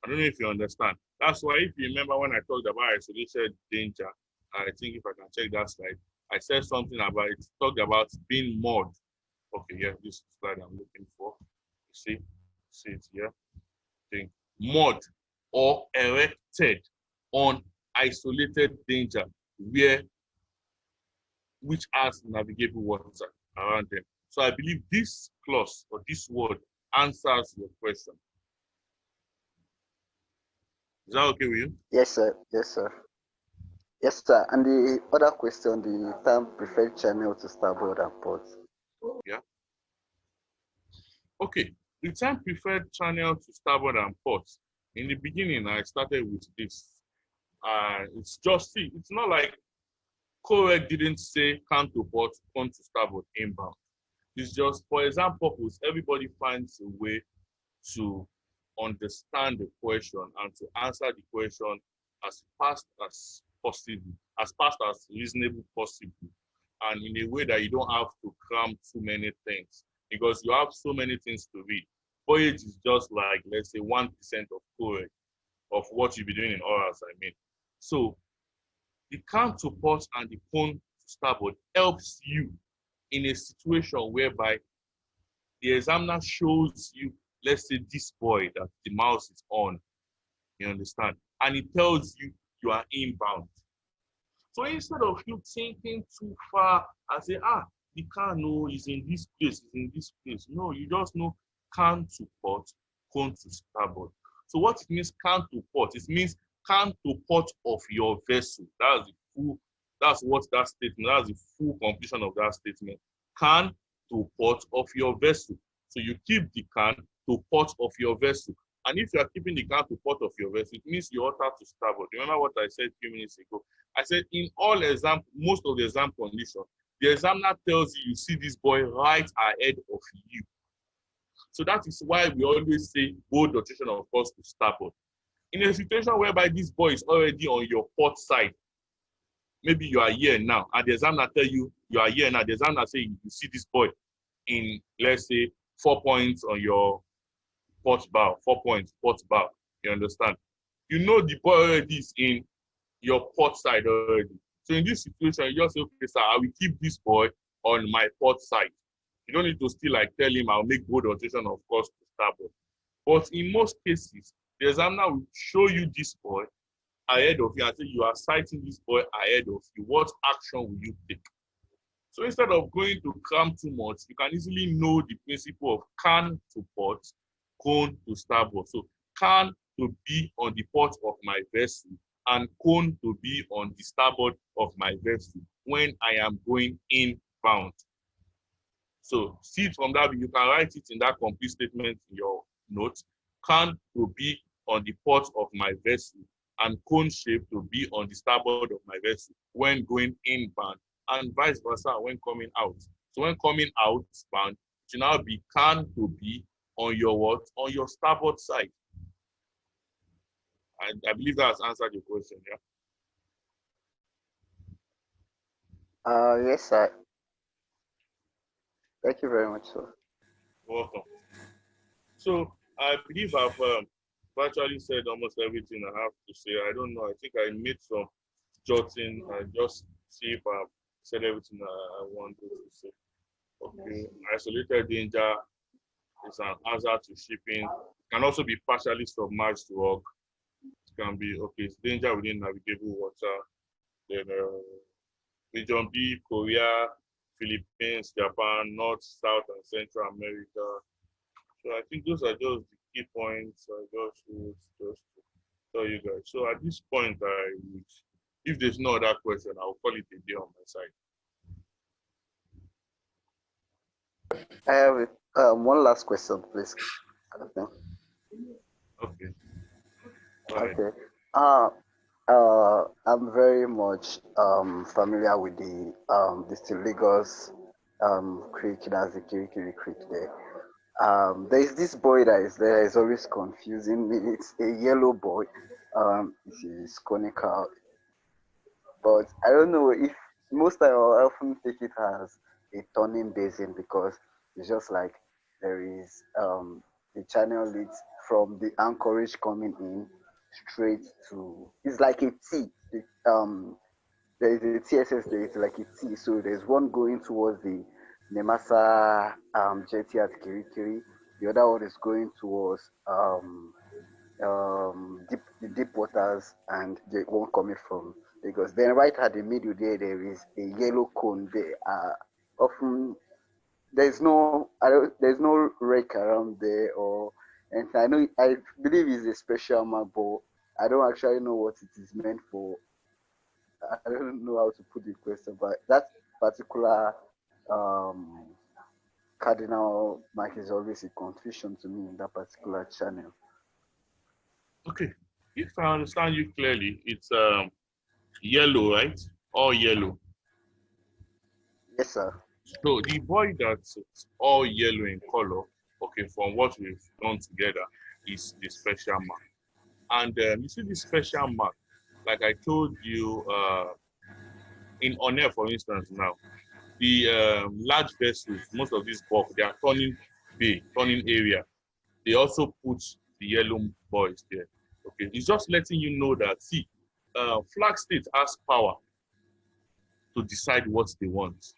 I don't know if you understand. That's why if you remember when I talked about isolated danger, I think if I can check that slide, I said something about it, talked about being moored. Okay, yeah, this slide I'm looking for. You see it here. Think moored or erected on isolated danger which has navigable water around them. So I believe this clause or this word answers your question. Is that okay with you? Yes, sir. Yes, sir. Yes, sir. And the other question, the term preferred channel to starboard and port. Yeah. Okay. The term preferred channel to starboard and port. In the beginning, I started with this. It's just, see, it's not like COC didn't say come to port, come to starboard, inbound. It's just, for example, purpose, everybody finds a way to understand the question and to answer the question as fast as possible, as fast as reasonable possible, and in a way that you don't have to cram too many things because you have so many things to read. Voyage is just like, let's say, 1% of COC of what you'll be doing in orals, I mean. So the count to port and the cone to starboard helps you in a situation whereby the examiner shows you, let's say, this boy that the mouse is on, you understand? And it tells you you are inbound. So instead of you thinking too far and say, the car no is in this place, is in this place. No, you just know can to port, cone to starboard. So what it means can to port, it means can to port of your vessel. That's what that statement, that's the full completion of that statement. Can to port of your vessel. So you keep the can to port of your vessel. And if you are keeping the can to port of your vessel, it means you ought to starboard. Remember what I said a few minutes ago? I said in all exam, most of the exam conditions, the examiner tells you, you see this boy right ahead of you. So that is why we always say bold rotation of course to starboard. In a situation whereby this boy is already on your port side, maybe you are here now, and the examiner tell you you are here now, the examiner say you see this boy in, let's say, 4 points on your port bow, 4 points, port bow, you understand? You know the boy already is in your port side already. So in this situation, you just say, okay, sir, I will keep this boy on my port side. You don't need to still like tell him I'll make bold rotation of course to starboard. But in most cases, the examiner will show you this boy ahead of you and say you are sighting this boy ahead of you. What action will you take? So instead of going to cram too much, you can easily know the principle of can to port, cone to starboard. So can to be on the port of my vessel and cone to be on the starboard of my vessel when I am going inbound. So see it from that view. You can write it in that complete statement in your notes. Can to be on the port of my vessel and cone shape to be on the starboard of my vessel when going inbound, and vice versa when coming out. So when coming outbound, it should now be can to be on your what? On your starboard side. I believe that has answered your question, yeah? Yes, sir. Thank you very much, sir. Welcome. So I believe I've virtually said almost everything I have to say. I don't know. I think I made some jotting. I just see if I've said everything I wanted to say. Okay. Isolated danger is an hazard to shipping. It can also be partially submerged work. It can be, okay, it's danger within navigable water. Then region B, Korea, Philippines, Japan, North, South, and Central America. So I think those are just the key points I just to tell you guys. So at this point, if there's no other question, I'll call it a day on my side. I have one last question, please. Okay. Okay. I'm very much familiar with the Lagos creek, that's the Kirikiri Creek there. There is this boy that is there, is always confusing me. It's a yellow boy. It's conical, but I don't know if most I often take it as a turning basin because it's just like there is the channel leads from the anchorage coming in straight to, it's like a T. There is a TSS, there is like a T. So there's one going towards the Nemasa jetty at Kirikiri. The other one is going towards the deep waters, and the one coming from Lagos. Then right at the middle there is a yellow cone there. Often there's no wreck around there, and I believe it's a special map, but I don't actually know what it is meant for. I don't know how to put the question, but that particular cardinal mark is always a confusion to me in that particular channel. Okay, if I understand you clearly, it's yellow, right? All yellow. Yes, sir. So the boy that's all yellow in color, okay, from what we've done together, is the special mark. And you see the special mark, like I told you, in Oner, for instance, now, the large vessels, most of these bulk, they are turning area. They also put the yellow boys there. Okay, it's just letting you know that, see, flag state has power to decide what they want.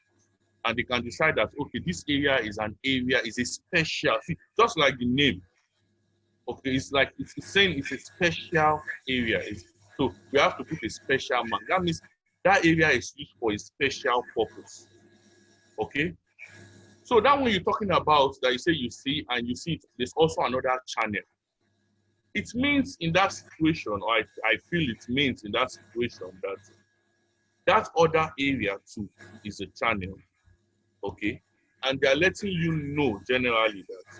And they can decide that, okay, this area is a special, see, just like the name. Okay, it's like, it's saying it's a special area. So we have to put a special mark. That means that area is used for a special purpose. Okay? So that one you're talking about, that you say you see, and you see it, there's also another channel. It means in that situation, or I feel it means in that situation that that other area too is a channel. Okay? And they're letting you know generally that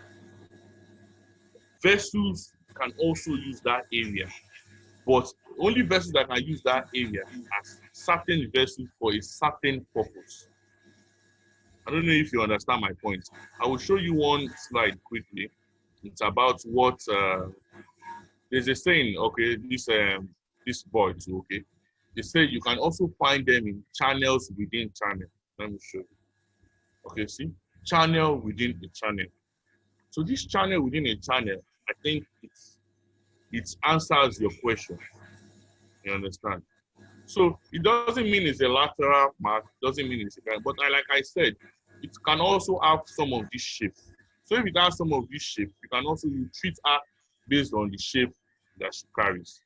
vessels can also use that area, but only vessels that can use that area are certain vessels for a certain purpose. I don't know if you understand my point. I will show you one slide quickly. It's about what there's a saying. Okay, this boy too. Okay, they say you can also find them in channels within channel. Let me show you. Okay, see, channel within a channel. So this channel within a channel, I think it answers your question. You understand? So it doesn't mean it's a lateral mark, doesn't mean it's a kind, but like I said, it can also have some of these shapes. So if it has some of these shapes, you treat her based on the shape that she carries.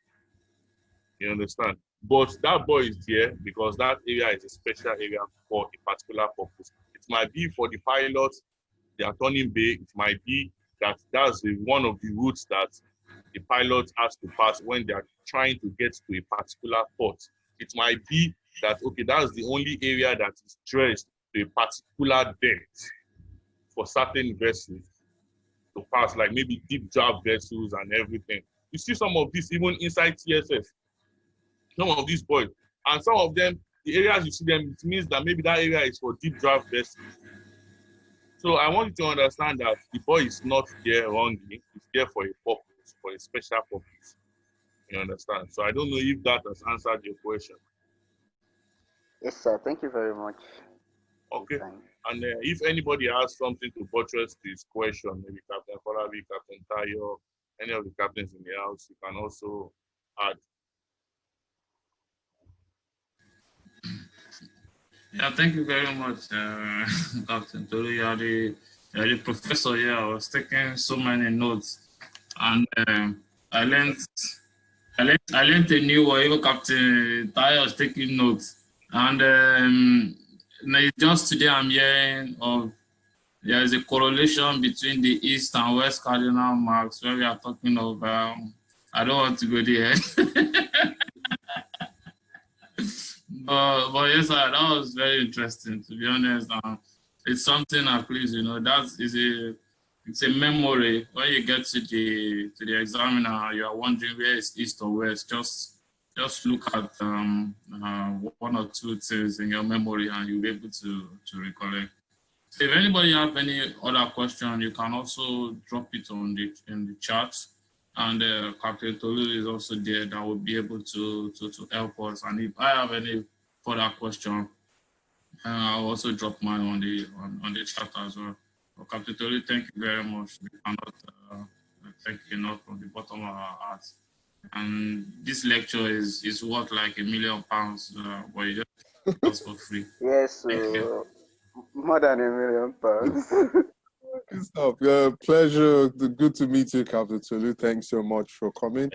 You understand? But that boy is there because that area is a special area for a particular purpose. It might be for the pilots, they are turning bay. It might be that's one of the routes that the pilot has to pass when they are trying to get to a particular port. It might be that, okay, that's the only area that is dressed to a particular depth for certain vessels to pass, like maybe deep draft vessels and everything. You see some of this even inside TSS, some of these boys, and some of them, the areas you see them, it means that maybe that area is for deep draft vessels. So I want you to understand that the boy is not there wrongly, he's there for a purpose, for a special purpose. You understand? So I don't know if that has answered your question. Yes, sir. Thank you very much. Okay. And if anybody has something to buttress this question, maybe Captain Falabi, Captain Tayo, any of the captains in the house, you can also add. Yeah, thank you very much, Captain Tolu. You're the professor here. I was taking so many notes, and I learned a new one. Even Captain Tayo was taking notes, and just today I'm hearing of there is a correlation between the east and west cardinal marks where we are talking of. I don't want to go there. But yes, sir, that was very interesting, to be honest. It's something at least, it's a memory. When you get to the examiner, you are wondering where is east or west. Just look at one or two things in your memory and you'll be able to recollect. So if anybody have any other question, you can also drop it in the chat. And Captain Tolu is also there that will be able to help us. And if I have any further question, I'll also drop mine on the chat as well. Captain Tolu, thank you very much. We cannot thank you enough from the bottom of our hearts. And this lecture is worth like £1 million, but you just for free. Yes, more than £1 million. Good stuff. Pleasure. Good to meet you, Captain Tolu. Thanks so much for coming.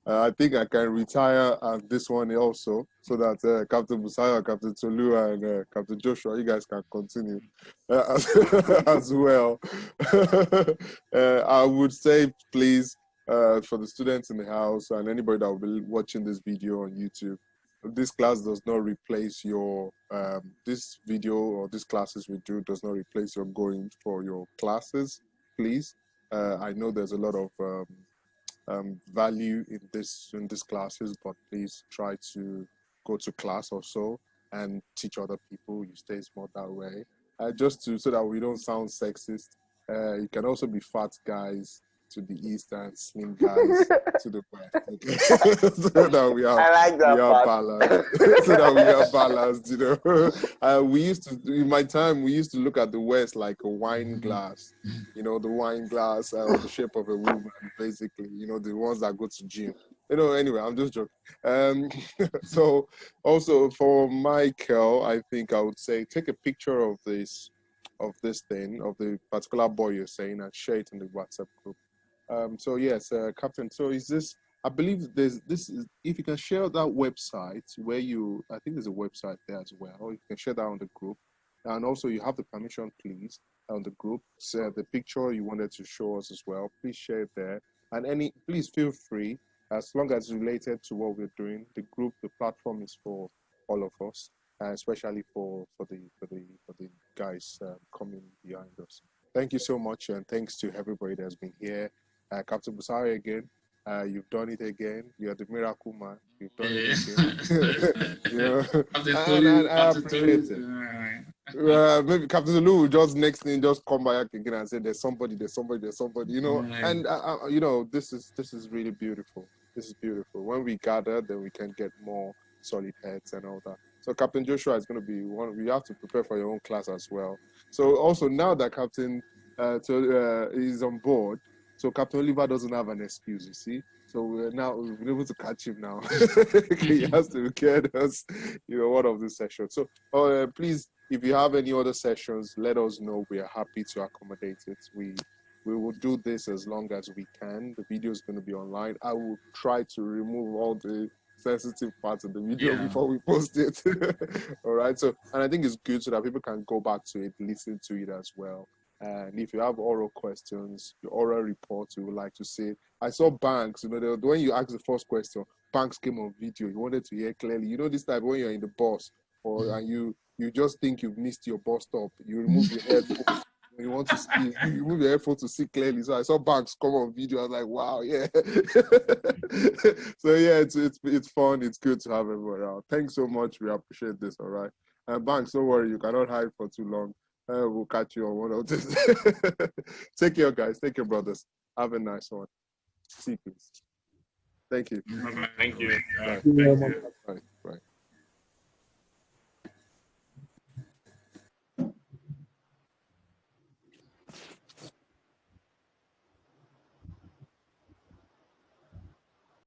I think I can retire at this one also, so that Captain Busayo, Captain Tolu, and Captain Joshua, you guys can continue as well. I would say, please, for the students in the house and anybody that will be watching this video on YouTube, this class does not replace your, this video or these classes we do does not replace your going for your classes, please. I know there's a lot of value in this classes, but please try to go to class also and teach other people. You stay smart that way. Just so that we don't sound sexist, you can also be fat guys to the east and slim guys to the west. Okay? So that we are, balanced. So that we are balanced, you know. We used to, in my time, we used to look at the west like a wine glass. You know, the wine glass the shape of a woman, basically. You know, the ones that go to gym. You know, anyway, I'm just joking. So also for Michael, I think I would say take a picture of this thing, of the particular boy you're saying, and share it in the WhatsApp group. So yes, Captain, so is this, I believe this is, if you can share that website where you, I think there's a website there as well, you can share that on the group. And also you have the permission, please, on the group. So the picture you wanted to show us as well, please share it there. And please feel free, as long as it's related to what we're doing. The group, the platform is for all of us, especially for the guys coming behind us. Thank you so much, and thanks to everybody that's been here. Captain Busari again, you've done it again. You're the miracle man. You've done it again. You know, and I appreciate it. Maybe Captain Zulu will just next thing just come back again and say there's somebody, you know. And you know, this is really beautiful. This is beautiful. When we gather, then we can get more solid heads and all that. So Captain Joshua is going to be one. You have to prepare for your own class as well. So also now that Captain is on board, so Captain Oliver doesn't have an excuse, you see. So we've been able to catch him now. He has to get us, you know, one of the sessions. So please, if you have any other sessions, let us know. We are happy to accommodate it. We will do this as long as we can. The video is going to be online. I will try to remove all the sensitive parts of the video before we post it. All right. So, and I think it's good so that people can go back to it, listen to it as well. And if you have oral questions, your oral reports, you would like to say, I saw Banks, you know, when you asked the first question, Banks came on video. You wanted to hear clearly. You know, this time when you're in the bus and you just think you've missed your bus stop, you remove your headphones. You want to see, you remove your headphones to see clearly. So I saw Banks come on video. I was like, wow, yeah. So yeah, it's fun. It's good to have everyone around. Thanks so much. We appreciate this. All right. Banks, don't worry. You cannot hide for too long. We'll catch you on one of this. Take care, guys. Take care, brothers. Have a nice one. See you. Thank you. Thank you. Bye. Thank you very much.